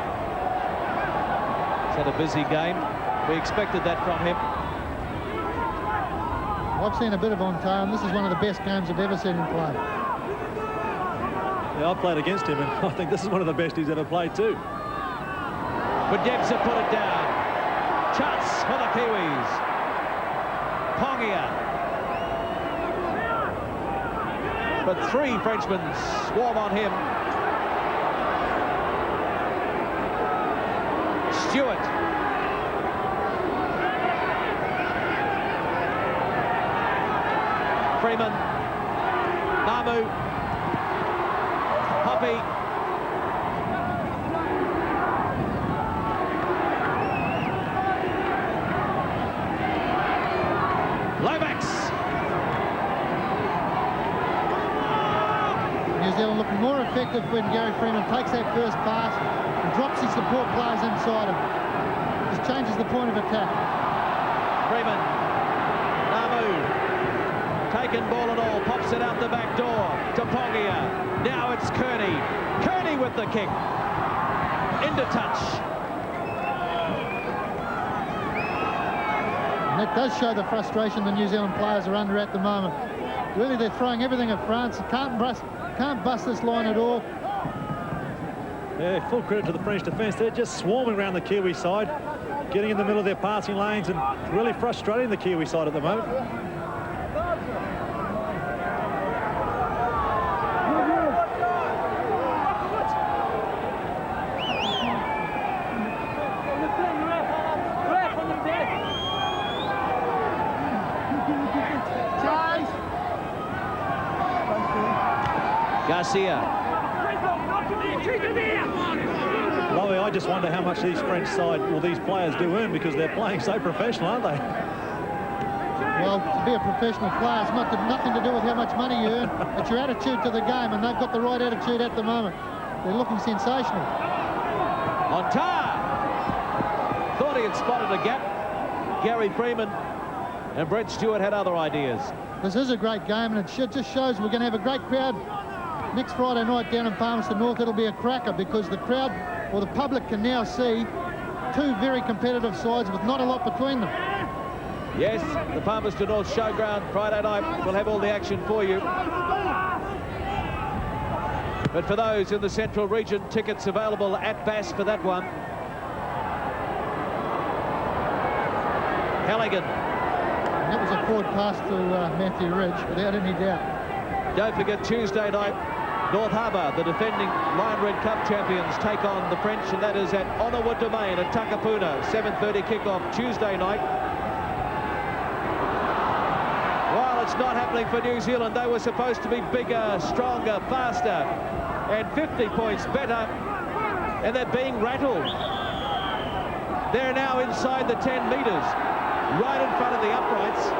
It's had a busy game. We expected that from him. I've seen a bit of Ontar, and this is one of the best games I've ever seen him play. Yeah, I've played against him, and I think this is one of the best he's ever played too. But Debs have put it down. Chance for the Kiwis. Pongia. But 3 Frenchmen swarm on him. Stewart. Freeman. Namu. Poppy. Lomax. New Zealand looking more effective when Gary Freeman takes that first pass and drops his support players inside him. Just changes the point of attack. Freeman. Namu. taken ball and all, pops it out the back door to Pongia. Now it's Kearney. Kearney with the kick. Into touch. And that does show the frustration the New Zealand players are under at the moment. Really, they're throwing everything at France. Can't bust this line at all. Yeah, full credit to the French defence. They're just swarming around the Kiwi side, getting in the middle of their passing lanes and really frustrating the Kiwi side at the moment. Garcia. Lovely, I just wonder how much these French side, well, these players do earn because they're playing so professional, aren't they? Well, to be a professional player, it's nothing to do with how much money you earn. It's your attitude to the game, and they've got the right attitude at the moment. They're looking sensational. On tar. Thought he had spotted a gap. Gary Freeman and Brett Stewart had other ideas. This is a great game, and it just shows we're going to have a great crowd next Friday night down in Palmerston North. It'll be a cracker because the crowd, or the public, can now see two very competitive sides with not a lot between them. Yes, the Palmerston North Showground Friday night will have all the action for you. But for those in the Central Region, tickets available at Bass for that one. Halligan. And that was a forward pass to Matthew Ridge, without any doubt. Don't forget Tuesday night, North Harbour, the defending Lion Red Cup champions, take on the French, and that is at Onawa Domain at Takapuna. 7:30 kickoff Tuesday night. While it's not happening for New Zealand, they were supposed to be bigger, stronger, faster, and 50 points better, and they're being rattled. They're now inside the 10 metres, right in front of the uprights,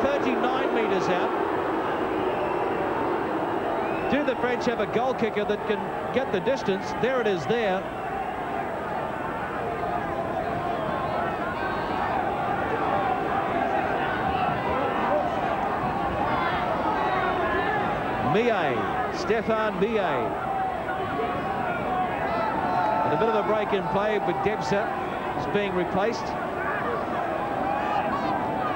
39 metres out. Do the French have a goal kicker that can get the distance? There it is there. Millet, Stefan Millet. And a bit of a break in play, but Debsa is being replaced.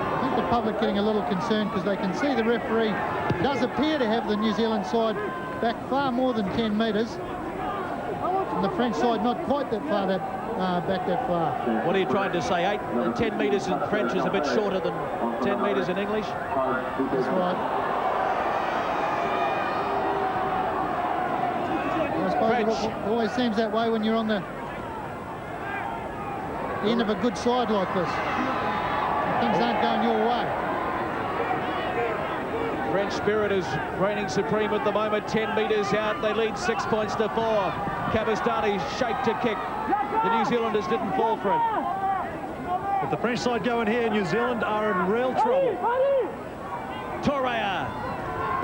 I think the public getting a little concerned because they can see the referee does appear to have the New Zealand side back far more than 10 metres. And the French side not quite that far back that far. What are you trying to say? 10 metres in French is a bit shorter than 10 metres in English? That's right. I suppose it always seems that way when you're on the end of a good side like this. Things aren't going your way. French spirit is reigning supreme at the moment. 10 metres out. They lead 6 points to 4. Kabastani shaped to kick. The New Zealanders didn't fall for it. If the French side go in here, New Zealand are in real trouble. Torreira.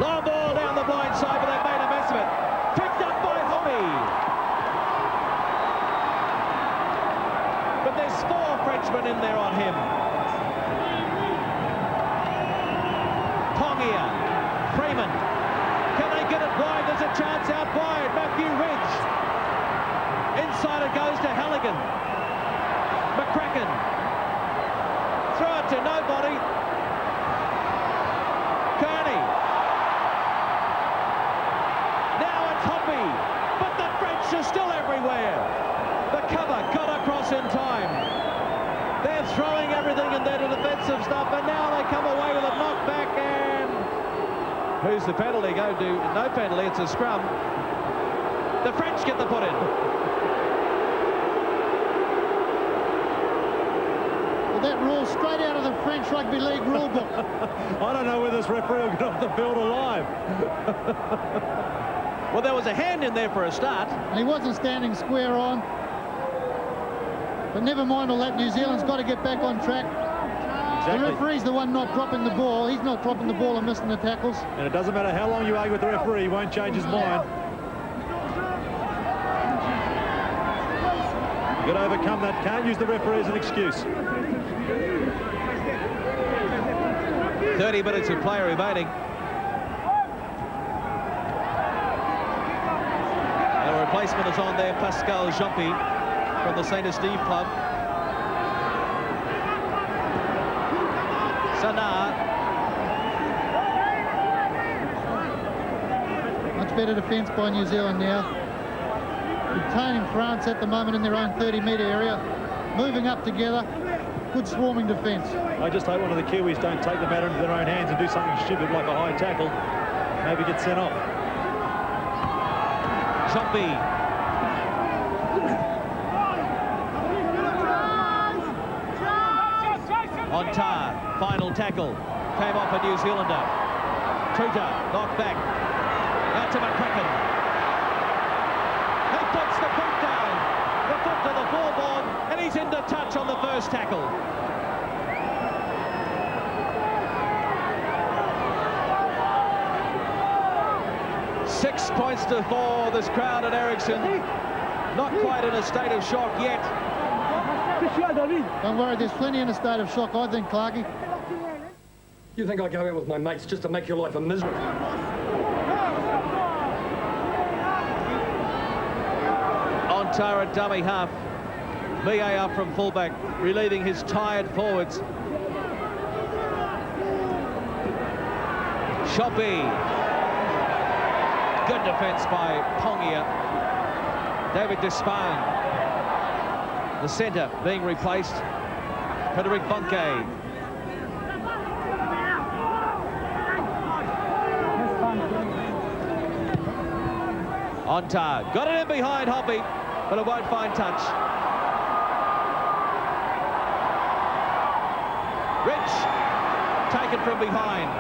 Long ball down the blind side, but they've made a mess of it. Picked up by Homi. But there's 4 Frenchmen in there on him. Pongia. Freeman. Can they get it wide? There's a chance out wide. Matthew Ridge. Inside it goes to Halligan. McCracken. Throw it to nobody. Kearney. Now it's Hoppy. But the French are still everywhere. The cover got across in time. They're throwing everything in there to defensive stuff, and now they come away with a knockback. And who's the penalty go to? No penalty, it's a scrum. The French get the put in. Well, that rule straight out of the French Rugby League rule book. I don't know whether this referee will get off the field alive. Well, there was a hand in there for a start. And he wasn't standing square on. But never mind all that. New Zealand's got to get back on track. Exactly. The referee's the one not dropping the ball. He's not dropping the ball and missing the tackles. And it doesn't matter how long you argue with the referee, he won't change his mind. You've got to overcome that. Can't use the referee as an excuse. 30 minutes of play remaining. A replacement is on there, Pascal Jumpy from the St. Esteve club. Sana. Much better defence by New Zealand now. Retaining France at the moment in their own 30-metre area. Moving up together. Good swarming defence. I just hope one of the Kiwis don't take the matter into their own hands and do something stupid like a high tackle. Maybe get sent off. Jumpy. On tar, final tackle, came off a New Zealander. Tuta, knocked back, out to McCracken. He puts the foot down, the foot to the floorboard, and he's into touch on the first tackle. Six points to 4, this crowd at Ericsson. Not quite in a state of shock yet. Don't worry, there's plenty in a state of shock, I think, Clarkie. You think I go out with my mates just to make your life a misery? On Tara, dummy half. VA up from fullback, relieving his tired forwards. Shoppy. Good defence by Pongia. David Despane. The centre being replaced. Frederick Bonke. Ontar. Got it in behind Hoppy, but it won't find touch. Rich. Taken from behind.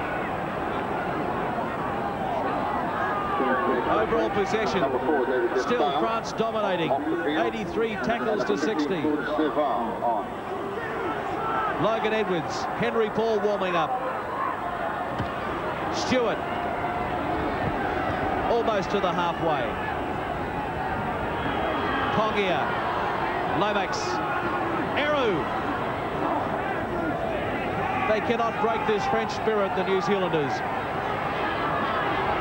Overall possession, still France dominating, 83 tackles to 60. Logan Edwards, Henry Paul warming up. Stewart, almost to the halfway. Pongia, Lomax, Eru. They cannot break this French spirit, the New Zealanders.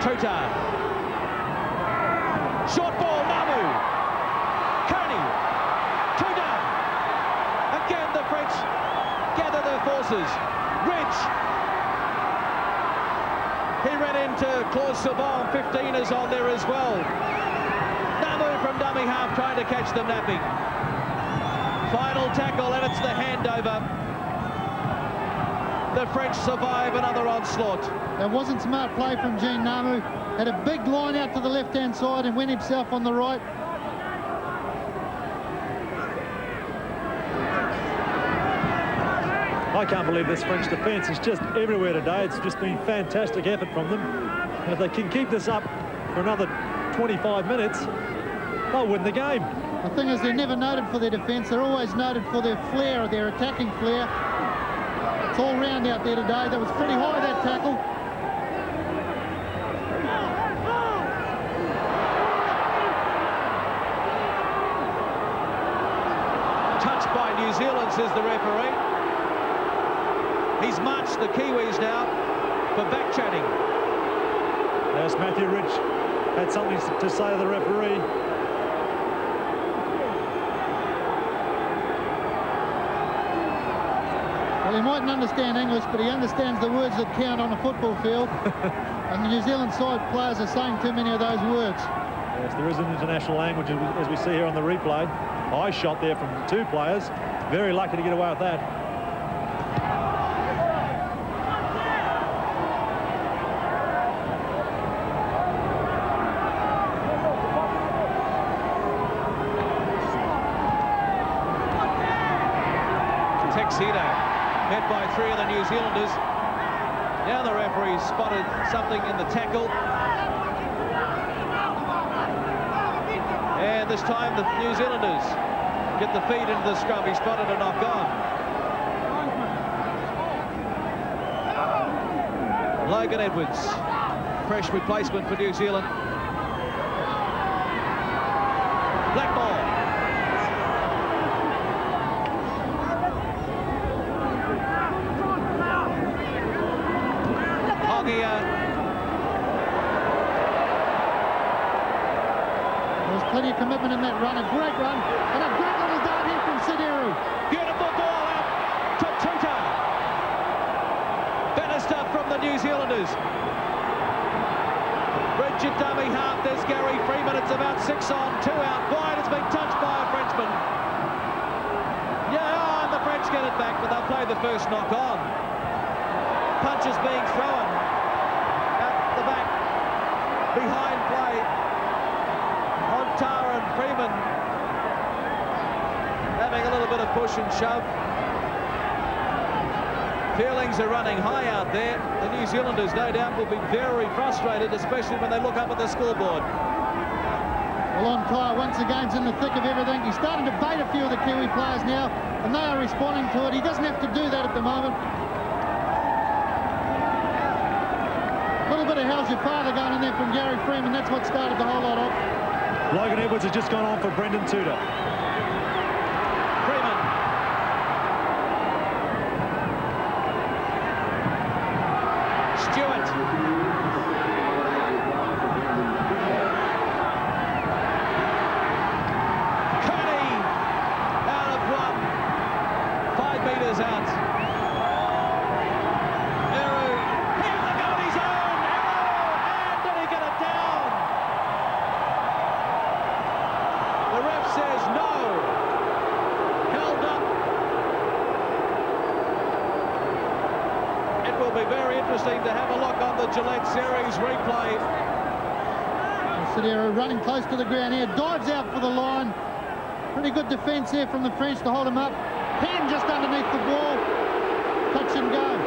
Tuta. Short ball, Namu. Kearney. Two down. Again, the French gather their forces. Ridge. He ran into Claude Saban. 15 is on there as well. Namu from dummy half trying to catch them napping. Final tackle, and it's the handover. The French survive another onslaught. That wasn't smart play from Jean Namu. Had a big line out to the left-hand side and went himself on the right. I can't believe this French defence is just everywhere today. It's just been fantastic effort from them. And if they can keep this up for another 25 minutes, they'll win the game. The thing is, they're never noted for their defence. They're always noted for their flair, their attacking flair. It's all round out there today. That was pretty high, that tackle. Touched by New Zealand, says the referee. He's marched the Kiwis now for back-chatting. There's Matthew Rich. Had something to say to the referee. Well, he mightn't understand English, but he understands the words that count on a football field. And the New Zealand side players are saying too many of those words. Yes, there is an international language, as we see here on the replay. High shot there from the two players. Very lucky to get away with that. Texedo met by three of the New Zealanders. Now the referee spotted something in the tackle. And this time the New Zealanders get the feed into the scrum. He spotted a knock on. Logan Edwards, fresh replacement for New Zealand. Black ball. Plenty of commitment in that run. A great run. And a great little dart here from Sidiru. Beautiful ball out to Tuta. Better stuff from the New Zealanders. Rigid dummy half. There's Gary Freeman. It's about 6 on, 2 out wide. It's been touched by a Frenchman. Yeah, and the French get it back, but they'll play the first knock on. Punches being thrown at the back. Behind play on Tara and Freeman. Having a little bit of push and shove. Feelings are running high out there. The New Zealanders, no doubt, will be very frustrated, especially when they look up at the scoreboard. Well, on Kaya once again is in the thick of everything. He's starting to bait a few of the Kiwi players now, and they are responding to it. He doesn't have to do that at the moment. A little bit of how's your father going in there from Gary Freeman. That's what started the whole lot off. Logan Edwards has just gone on for Brendan Tudor. Freeman. Stewart. Kearney out of 1. 5 metres out. Eru. He has a go on his own. Eru. And did he get it down? The ref says no. Held up. It will be very interesting to have a look on the Gillette Series replay. Sidiru running close to the ground here. Dives out for the line. Pretty good defence there from the French to hold him up. Hand just underneath the ball. Touch and go.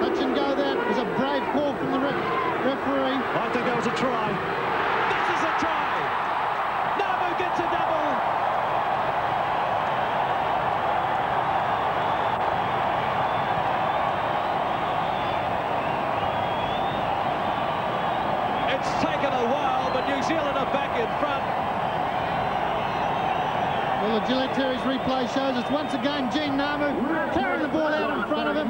Touch and go. That was a brave call from the referee. I think that was a try. This is a try. Namu gets a double. It's taken a while, but New Zealand are back in front. Well, the Gillette Series replay shows us once again Gene Namu carrying the ball out in front of him.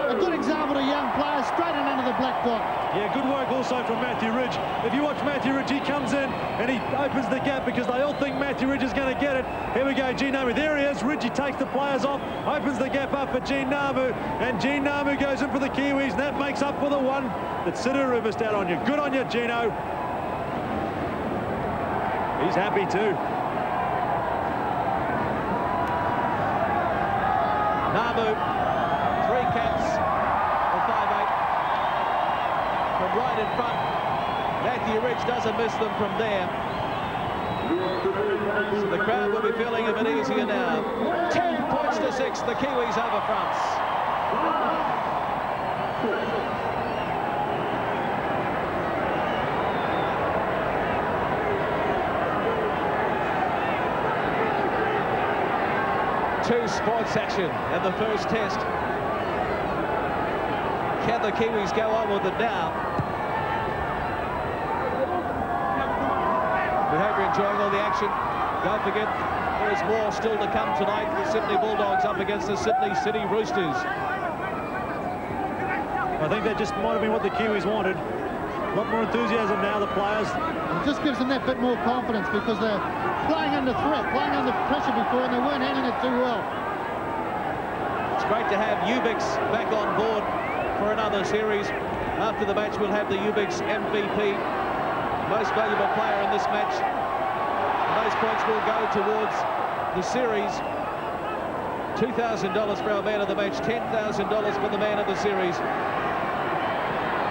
A good example to young players straight in under the black dot. Yeah, good work also from Matthew Ridge. If you watch Matthew Ridge, he comes in and he opens the gap because they all think Matthew Ridge is going to get it. Here we go, Gene Namu. There he is. Ridge, takes the players off, opens the gap up for Gene Namu, and Gene Namu goes in for the Kiwis, and that makes up for the one that Sidiru missed out on you. Good on you, Gino. He's happy too. Namu, 3 caps for 5'8". From right in front. Matthew Ridge doesn't miss them from there. So the crowd will be feeling a bit easier now. 10 points to 6, the Kiwis over France. Two sports action in the first test. Can the Kiwis go on with it now? We hope you're enjoying all the action. Don't forget, there's more still to come tonight. The Sydney Bulldogs up against the Sydney City Roosters. I think that just might have been what the Kiwis wanted. A lot more enthusiasm now, the players. It just gives them that bit more confidence because they're playing under threat, playing under pressure before, and they weren't handling it too well. It's great to have Ubix back on board for another series. After the match, we'll have the Ubix MVP, most valuable player in this match. And those points will go towards the series. $2,000 for our man of the match, $10,000 for the man of the series.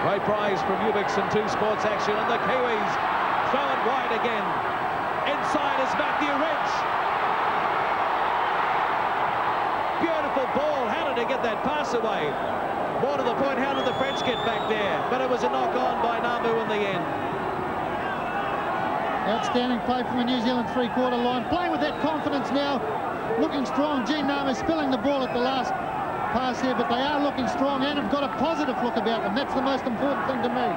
Great prize from Ubix and 2 sports action, and the Kiwis throw it wide again. Inside is Matthew Ridge. Beautiful ball. How did he get that pass away? More to the point, how did the French get back there? But it was a knock-on by Namu in the end. Outstanding play from the New Zealand three-quarter line. Playing with that confidence now. Looking strong. Gene Namu spilling the ball at the last pass here, but they are looking strong and have got a positive look about them. That's the most important thing to me.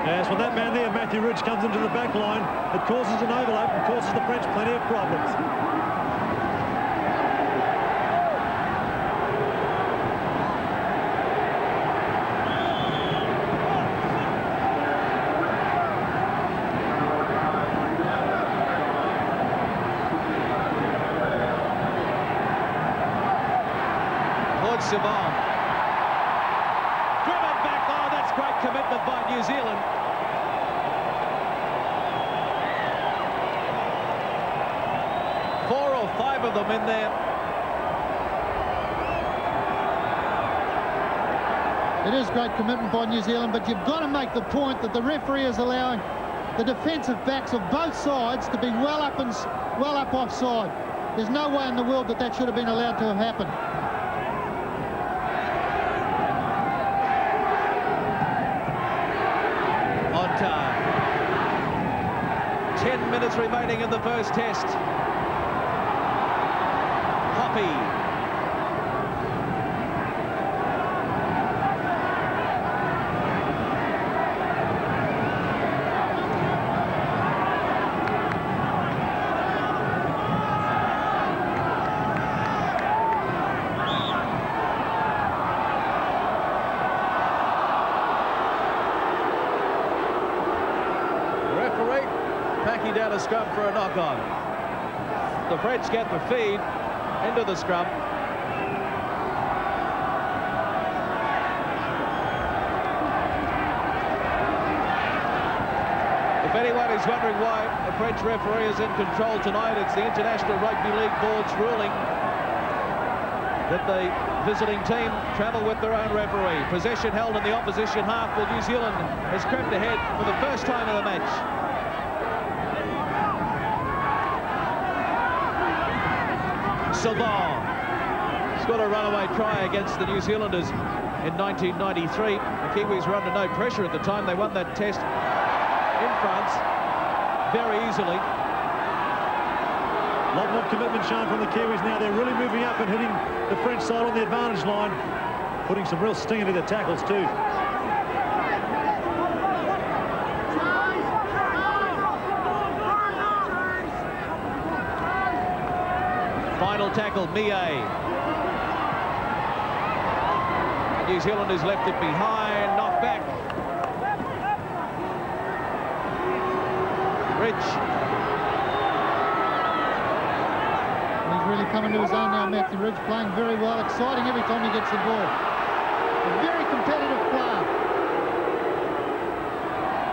Yes, when that man there, Matthew Ridge, comes into the back line, it causes an overlap and causes the French plenty of problems. by New Zealand. Four or five of them in there. It is great commitment by New Zealand, but you've got to make the point that the referee is allowing the defensive backs of both sides to be well up offside. There's no way in the world that should have been allowed to have happened. On time. 10 minutes remaining in the first test. Hoppy. Backing down a scrum for a knock-on. The French get the feed into the scrum. If anyone is wondering why the French referee is in control tonight, it's the International Rugby League Board's ruling that the visiting team travel with their own referee. Possession held in the opposition half, while New Zealand has crept ahead for the first time in the match. Sylvain scored a runaway try against the New Zealanders in 1993. The Kiwis were under no pressure at the time. They won that test in France very easily. A lot more commitment shown from the Kiwis now. They're really moving up and hitting the French side on the advantage line, putting some real sting into their tackles too. Final tackle, Millet. New Zealand has left it behind, knocked back. Ridge. He's really coming to his own now, Matthew Ridge, playing very well, exciting every time he gets the ball. A very competitive player.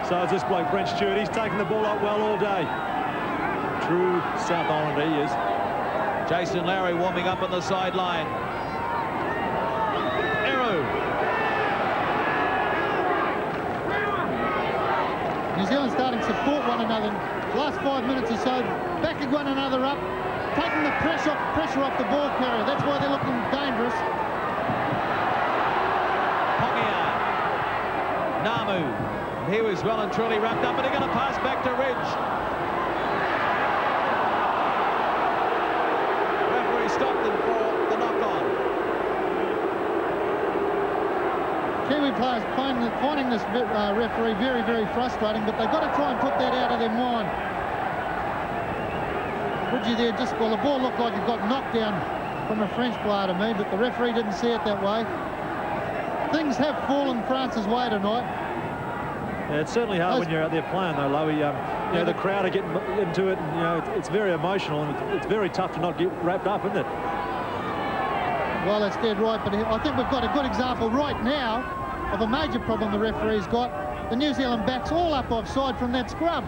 So is this bloke, Brent Stewart. He's taken the ball up well all day. True South Islander he is. Jason Lowry warming up on the sideline. Eru. New Zealand starting to support one another. Last 5 minutes or so, backing one another up, taking the pressure off the ball carrier. That's why they're looking dangerous. Pongia. Namu. He was well and truly wrapped up, and they're going to pass back to Ridge. Stopped them for the knock-on. Kiwi players finding this referee very, very frustrating, but they've got to try and put that out of their mind. Would you there well, the ball looked like it got knocked down from a French player to me, but the referee didn't see it that way. Things have fallen France's way tonight. Yeah, it's certainly hard when you're out there playing, though, Lowy. You know, the crowd are getting into it, and you know, it's very emotional, and it's very tough to not get wrapped up, isn't it? Well, that's dead right, but I think we've got a good example right now of a major problem the referee's got. The New Zealand backs all up offside from that scrum.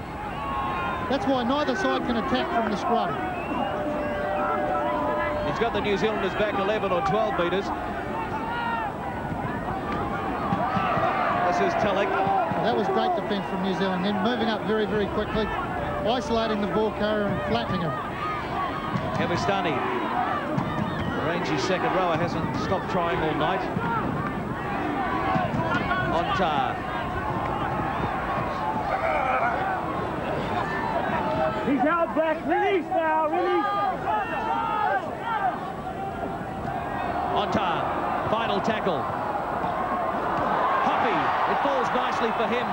That's why neither side can attack from the scrum. He's got the New Zealanders back 11 or 12 metres. This is Tillich. That was great defence from New Zealand, then moving up very, very quickly, isolating the ball carrier and flattening him. Kevistani, the rangy second rower, hasn't stopped trying all night. Ontar. He's out back. Release now. Release. Ontar. Final tackle. It falls nicely for him.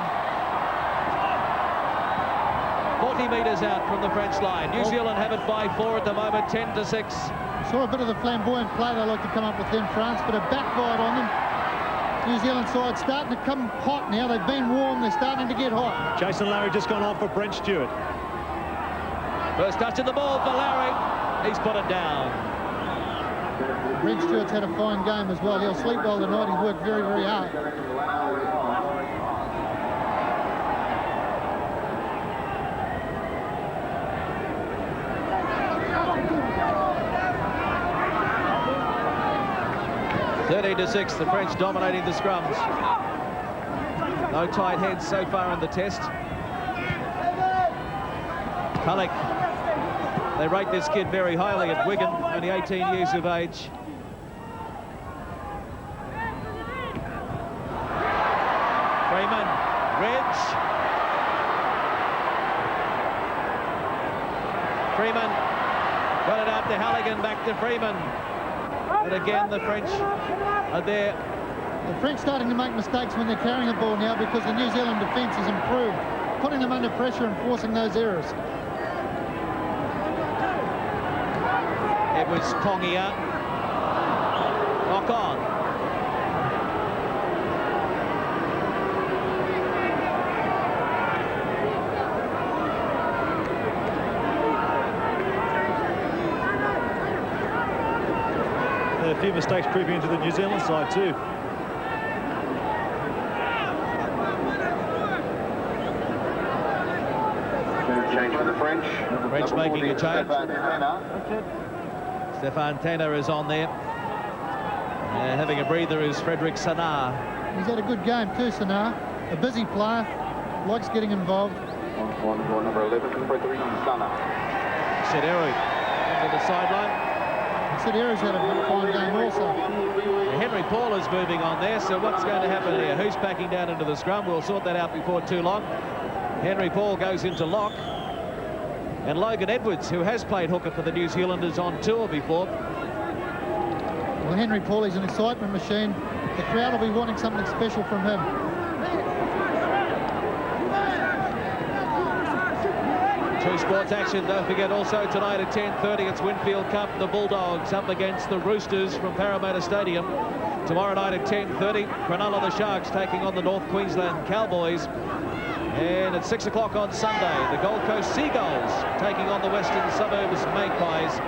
40 metres out from the French line. New Zealand have it by 4 at the moment, 10-6. Saw a bit of the flamboyant play they like to come up with in France, but a backbite on them. New Zealand side starting to come hot now. They've been warm, they're starting to get hot. Jason Lowry just gone off for Brent Stewart. First touch of the ball for Lowry. He's put it down. Brent Stewart's had a fine game as well. He'll sleep well tonight. He's worked very, very hard. 17-6, the French dominating the scrums. No tight heads so far in the test. Tulloch, they rate this kid very highly at Wigan, only 18 years of age. Freeman, Reg. Freeman got it out to Halligan, back to Freeman. And again, the French are there. The French starting to make mistakes when they're carrying the ball now because the New Zealand defence has improved, putting them under pressure and forcing those errors. It was Pongia. Knock on. A few mistakes creeping into the New Zealand side too. Change for the French. French Number making a 14, change. Stefan Tanner. Stefan Tanner is on there. Having a breather is Frederick Sanar. He's had a good game too, Sanar. A busy player, likes getting involved. On number 11, Frederick Sana. Sederu into the sideline. Sederu's had a fine game also. Henry Paul is moving on there, so what's going to happen here? Who's packing down into the scrum? We'll sort that out before too long. Henry Paul goes into lock. And Logan Edwards, who has played hooker for the New Zealanders on tour before. Well, Henry Paul is an excitement machine. The crowd will be wanting something special from him. Two sports action, don't forget also tonight at 10:30 it's Winfield Cup, the Bulldogs up against the Roosters from Parramatta Stadium. Tomorrow night at 10:30, Cronulla the Sharks taking on the North Queensland Cowboys. And at 6 o'clock on Sunday, the Gold Coast Seagulls taking on the Western Suburbs Magpies.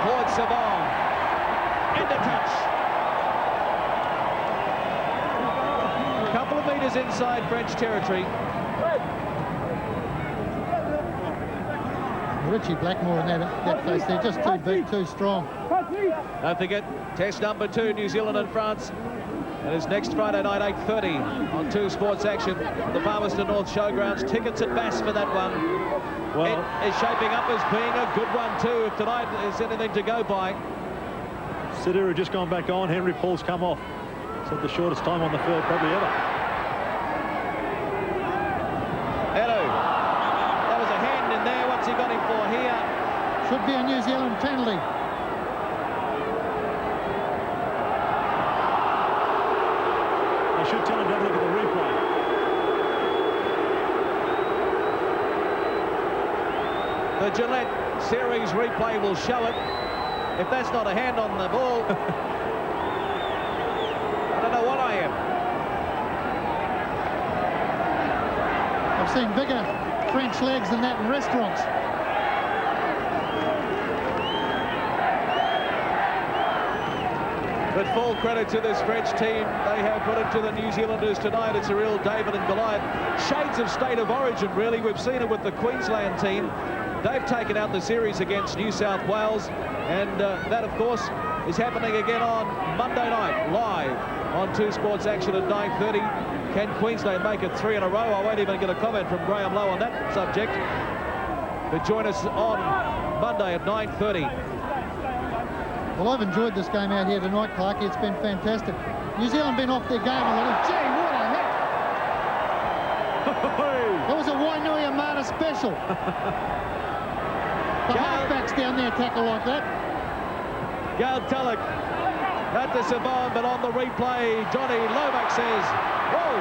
Claude Savon into touch. A couple of metres inside French territory. Richie Blackmore in that place there, just too big, too strong. Don't forget, test number 2, New Zealand and France. And it's next Friday night, 8:30 on 2 Sports Action. The Palmerston North Showgrounds. Tickets at Bass for that one. Well, it is shaping up as being a good one too, if tonight is anything to go by. Sederu just gone back on. Henry Paul's come off. It's had the shortest time on the field probably ever. Hello. That was a hand in there. What's he got him for here? Should be a New Zealand penalty. They should tell him to have a look at the replay. The Gillette Series replay will show it. If that's not a hand on the ball, I don't know what I am. I've seen bigger French legs than that in restaurants. But full credit to this French team. They have put it to the New Zealanders tonight. It's a real David and Goliath. Shades of state of origin, really. We've seen it with the Queensland team. They've taken out the series against New South Wales. And that, of course, is happening again on Monday night, live on 2 Sports Action at 9:30. Can Queensland make it 3 in a row? I won't even get a comment from Graham Lowe on that subject. But join us on Monday at 9:30. Well, I've enjoyed this game out here tonight, Clarkie. It's been fantastic. New Zealand been off their game a little. Gee, what a hit! That was a Wainui Amata special. The halfbacks down there tackle like that. Gail Tulloch, not to Savon, but on the replay, Johnny Lomax says, whoa!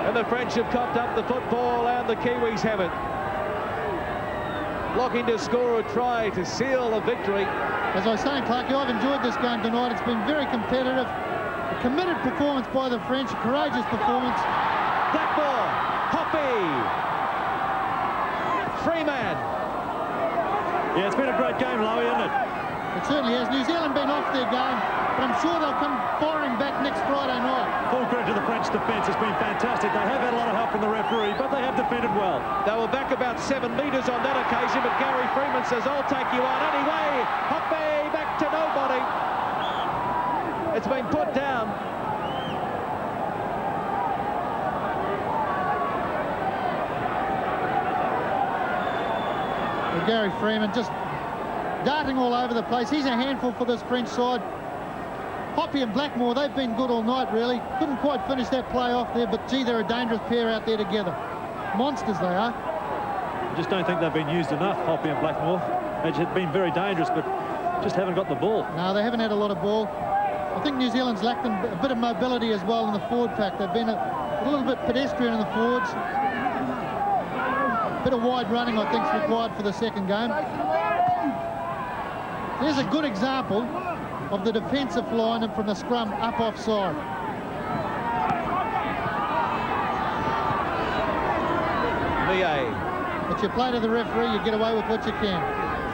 And the French have copped up the football and the Kiwis have it. Looking to score a try to seal a victory. As I was saying, Clarkie, I've enjoyed this game tonight. It's been very competitive. A committed performance by the French, a courageous performance. Blackmore, Hoppy, Freeman. Yeah, it's been a great game, Lowy, isn't it? It certainly has. New Zealand been off their game, but I'm sure they'll come firing back next Friday night. Full credit to the French defence. It's been fantastic. They have had a lot of help from the referee, but they have defended well. They were back about 7 metres on that occasion, but Gary Freeman says, I'll take you on anyway. Hoppe back to nobody. It's been put down. Well, Gary Freeman just darting all over the place. He's a handful for this French side. Hoppe and Blackmore, they've been good all night, really. Couldn't quite finish that play off there, but gee, they're a dangerous pair out there together. Monsters they are. I just don't think they've been used enough, Hoppe and Blackmore. They've been very dangerous, but just haven't got the ball. No, they haven't had a lot of ball. I think New Zealand's lacked a bit of mobility as well in the forward pack. They've been a little bit pedestrian in the forwards. A bit of wide running, I think, is required for the second game. There's a good example of the defensive line from the scrum up offside. But you play to the referee, you get away with what you can.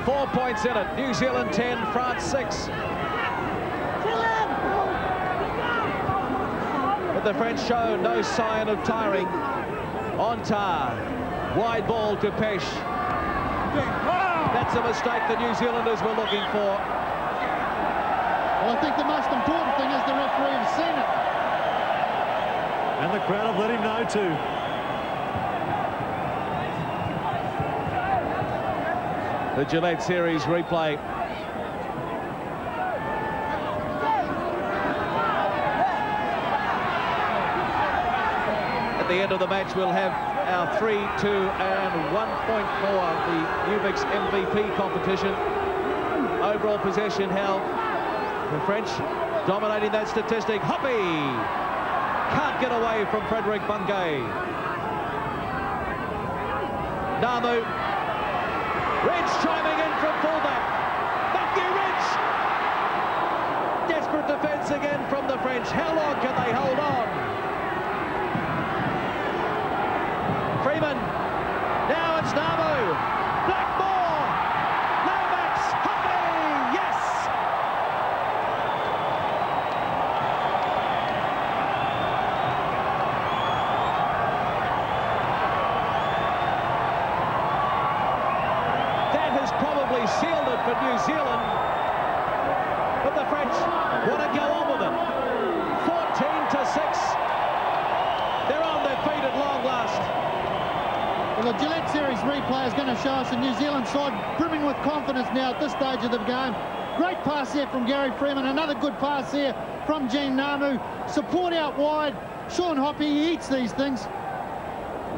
4 points in it. New Zealand 10, France 6. But the French show no sign of tiring. Ontar, wide ball to Pesh. That's a mistake the New Zealanders were looking for. Well, I think the most important thing is the referee has seen it. And the crowd have let him know too. The Gillette Series replay. At the end of the match, we'll have our 3, 2, and 1 point for the Ubix MVP competition. Overall possession held. The French dominating that statistic. Hoppe can't get away from Frederick Bungay. Namu. Ridge chiming in from fullback. Matthew Ridge. Desperate defence again from the French. How long can they hold on? Freeman. Now it's Namu. Blackmore. Lomax. Hoppe. Yes. That has probably sealed it for New Zealand. But the French want to go on with it. 14-6. They're on their feet at long last. Well, the Gillette Series replay is going to show us a New Zealand side brimming with confidence now at this stage of the game. Great pass there from Gary Freeman. Another good pass there from Gene Namu. Support out wide. Sean Hoppe, he eats these things.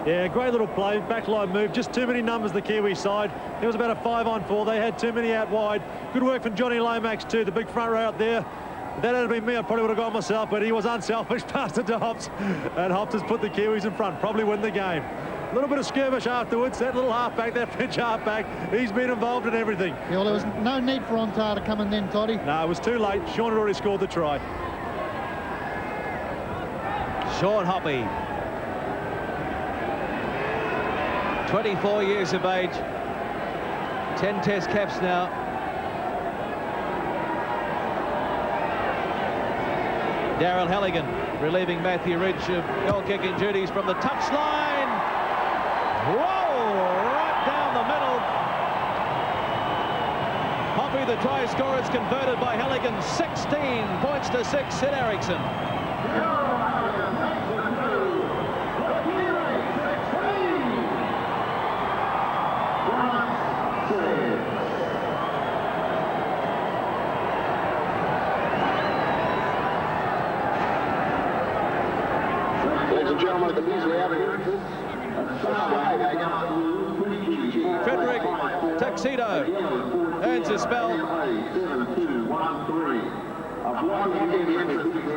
Yeah, great little play, backline move, just too many numbers the Kiwi side. It was about a 5-on-4, they had too many out wide. Good work from Johnny Lomax too, the big front row out there. If that had been me, I probably would have gone myself, but he was unselfish, passed it to Hops, and Hops has put the Kiwis in front, probably win the game. A little bit of skirmish afterwards, that little halfback, that French halfback, he's been involved in everything. Yeah, well, there was no need for Ontar to come in then, Toddy. No, it was too late, Sean had already scored the try. Sean Hoppe. 24 years of age, 10 test caps now. Darryl Halligan relieving Matthew Ridge of goal-kicking duties from the touchline. Whoa, right down the middle. Hoppe, the try scorer, is converted by Halligan. 16-6 at Ericsson. Frederick Tuxedo earns a spell.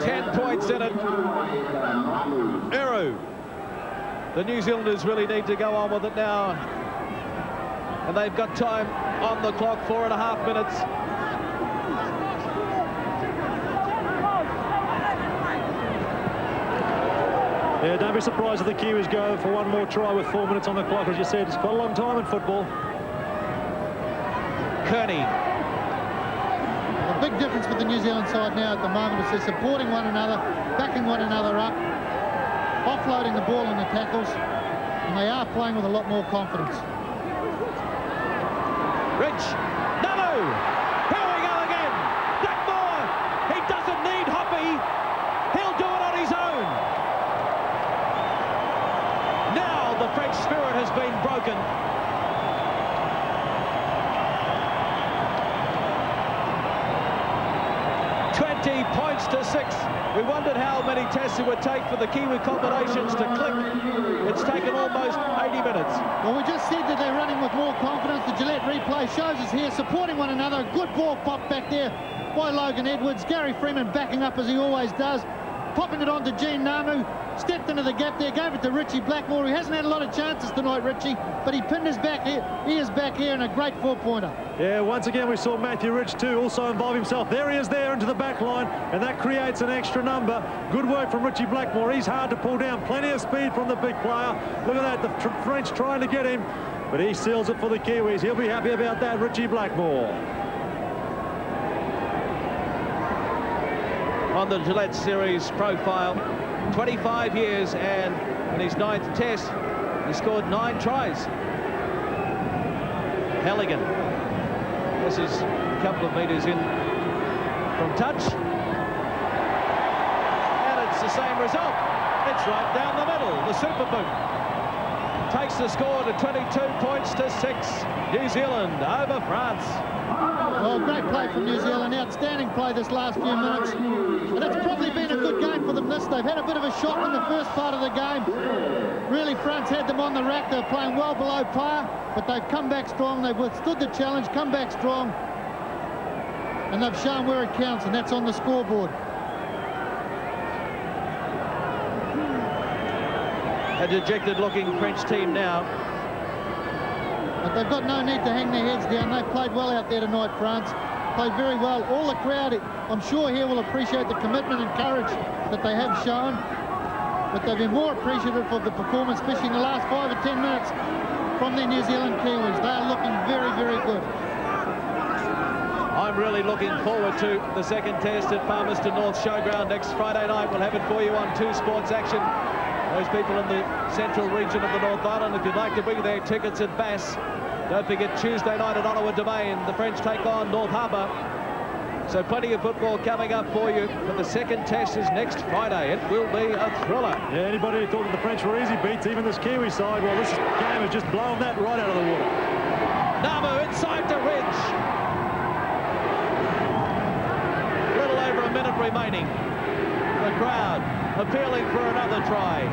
10 points in it. Eru. The New Zealanders really need to go on with it now. And they've got time on the clock, 4.5 minutes. Yeah, don't be surprised if the Kiwis go for one more try with 4 minutes on the clock. As you said, it's quite a long time in football. Kearney. The big difference with the New Zealand side now at the moment is they're supporting one another, backing one another up, offloading the ball in the tackles, and they are playing with a lot more confidence. Ridge, Namu, here we go again. Blackmore, he doesn't need Hoppy, he'll do it on his own. Now the French spirit has been broken. Points to 6. We wondered how many tests it would take for the Kiwi combinations to click. It's taken almost 80 minutes. Well, we just said that they're running with more confidence. The Gillette replay shows us here supporting one another. Good ball pop back there by Logan Edwards. Gary Freeman backing up as he always does. Popping it on to Gene Namu. Stepped into the gap there, gave it to Richie Blackmore. He hasn't had a lot of chances tonight, Richie, but he pinned his back here, ears back here, and a great four-pointer. Yeah, once again we saw Matthew Rich too also involve himself. There he is there into the back line, and that creates an extra number. Good work from Richie Blackmore. He's hard to pull down. Plenty of speed from the big player. Look at that, the French trying to get him, but he seals it for the Kiwis. He'll be happy about that, Richie Blackmore. On the Gillette Series profile, 25 years, and in his 9th test, he scored 9 tries. Halligan. This is a couple of metres in from touch. And it's the same result. It's right down the middle. The Super Boot takes the score to 22 points to 6. New Zealand over France. Well, great play from New Zealand. Outstanding play this last few minutes. And it's probably been a good game for them this. They've had a bit of a shock in the first part of the game. Really, France had them on the rack. They're playing well below par, but they've come back strong. They've withstood the challenge, come back strong. And they've shown where it counts, and that's on the scoreboard. A dejected-looking French team now. But they've got no need to hang their heads down. They've played well out there tonight, France. Played very well. All the crowd, I'm sure here, will appreciate the commitment and courage that they have shown. But they've been more appreciative of the performance, especially in the last 5 or 10 minutes from their New Zealand Kiwis. They are looking very, very good. I'm really looking forward to the second test at Palmerston North Showground next Friday night. We'll have it for you on 2 Sports Action. Those people in the central region of the North Island, if you'd like to be there, tickets at Bass. Don't forget, Tuesday night at Ottawa Domain, the French take on North Harbour. So plenty of football coming up for you. But the second test is next Friday. It will be a thriller. Yeah, anybody who thought that the French were easy beats, even this Kiwi side, well, this game has just blown that right out of the water. Namu inside to Ridge. A little over a minute remaining. The crowd appealing for another try.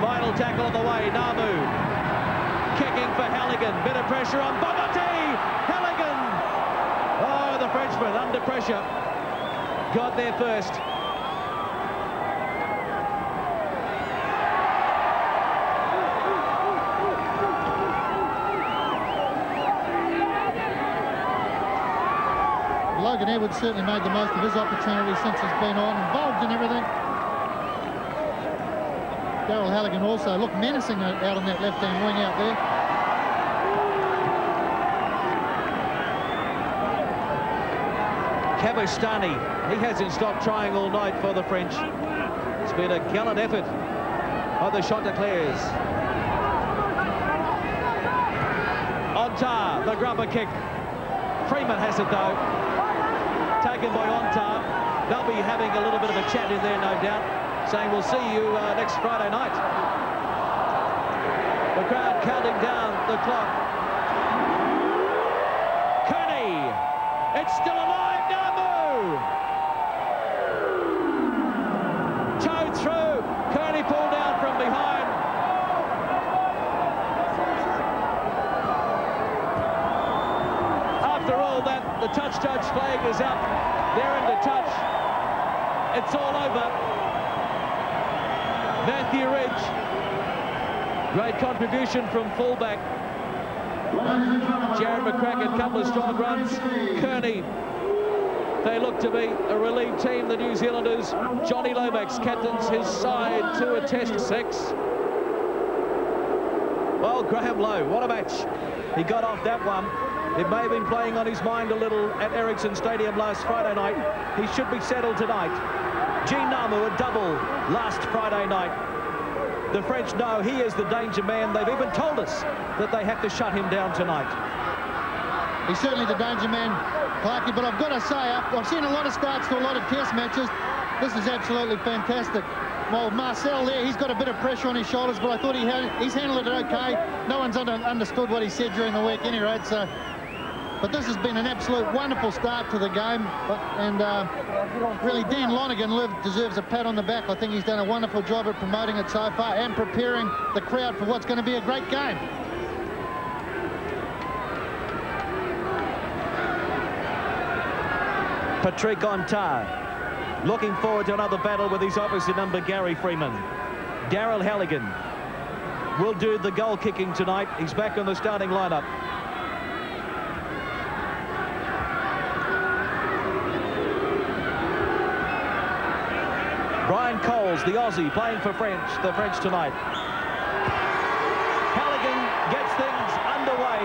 Final tackle on the way, Namu. Kicking for Halligan, bit of pressure on Bobotti. Halligan, oh, the Frenchman under pressure, got there first. Logan Edwards certainly made the most of his opportunity since he's been on, involved in everything. Daryl Halligan also looked menacing out on that left-hand wing out there. Kabustani, he hasn't stopped trying all night for the French. It's been a gallant effort by the Chanticleers. Ontar, the grubber kick. Freeman has it though. Taken by Ontar. They'll be having a little bit of a chat in there, no doubt, saying we'll see you next Friday night. The crowd counting down the clock. Kearney, it's still alive, Namu! Towed through, Kearney pulled down from behind. After all that, the touch flag is up. They're into touch. It's all over. Matthew Ridge. Great contribution from fullback. Jared McCracken, a couple of strong runs. Kearney. They look to be a relieved team, the New Zealanders. Johnny Lomax captains his side to a Test 6. Well, Graham Lowe, what a match. He got off that one. It may have been playing on his mind a little at Ericsson Stadium last Friday night. He should be settled tonight. Jean Namu, a double last Friday night. The French know he is the danger man. They've even told us that they have to shut him down tonight. He's certainly the danger man, Clarkie, but I've got to say, I've seen a lot of starts to a lot of test matches. This is absolutely fantastic. Well, Marcel there, he's got a bit of pressure on his shoulders, but I thought he's handled it okay. No one's understood what he said during the week anyway, so... But this has been an absolute wonderful start to the game. Really, Dan Lonergan deserves a pat on the back. I think he's done a wonderful job at promoting it so far and preparing the crowd for what's going to be a great game. Patrick Ontard looking forward to another battle with his opposite number, Gary Freeman. Darryl Halligan will do the goal kicking tonight. He's back on the starting lineup. Brian Coles, the Aussie, playing for the French tonight. Halligan gets things underway.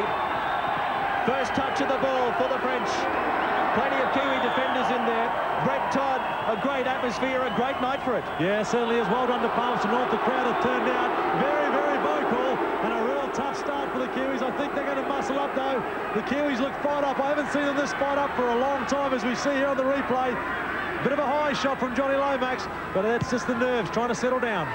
First touch of the ball for the French. Plenty of Kiwi defenders in there. Brett Todd, a great atmosphere, a great night for it. Yeah, certainly is. Well done to Palmerston North. The crowd have turned out very, very vocal, and a real tough start for the Kiwis. I think they're going to muscle up, though. The Kiwis look fired up. I haven't seen them this fired up for a long time, as we see here on the replay. Bit of a high shot from Johnny Lomax, but that's just the nerves trying to settle down.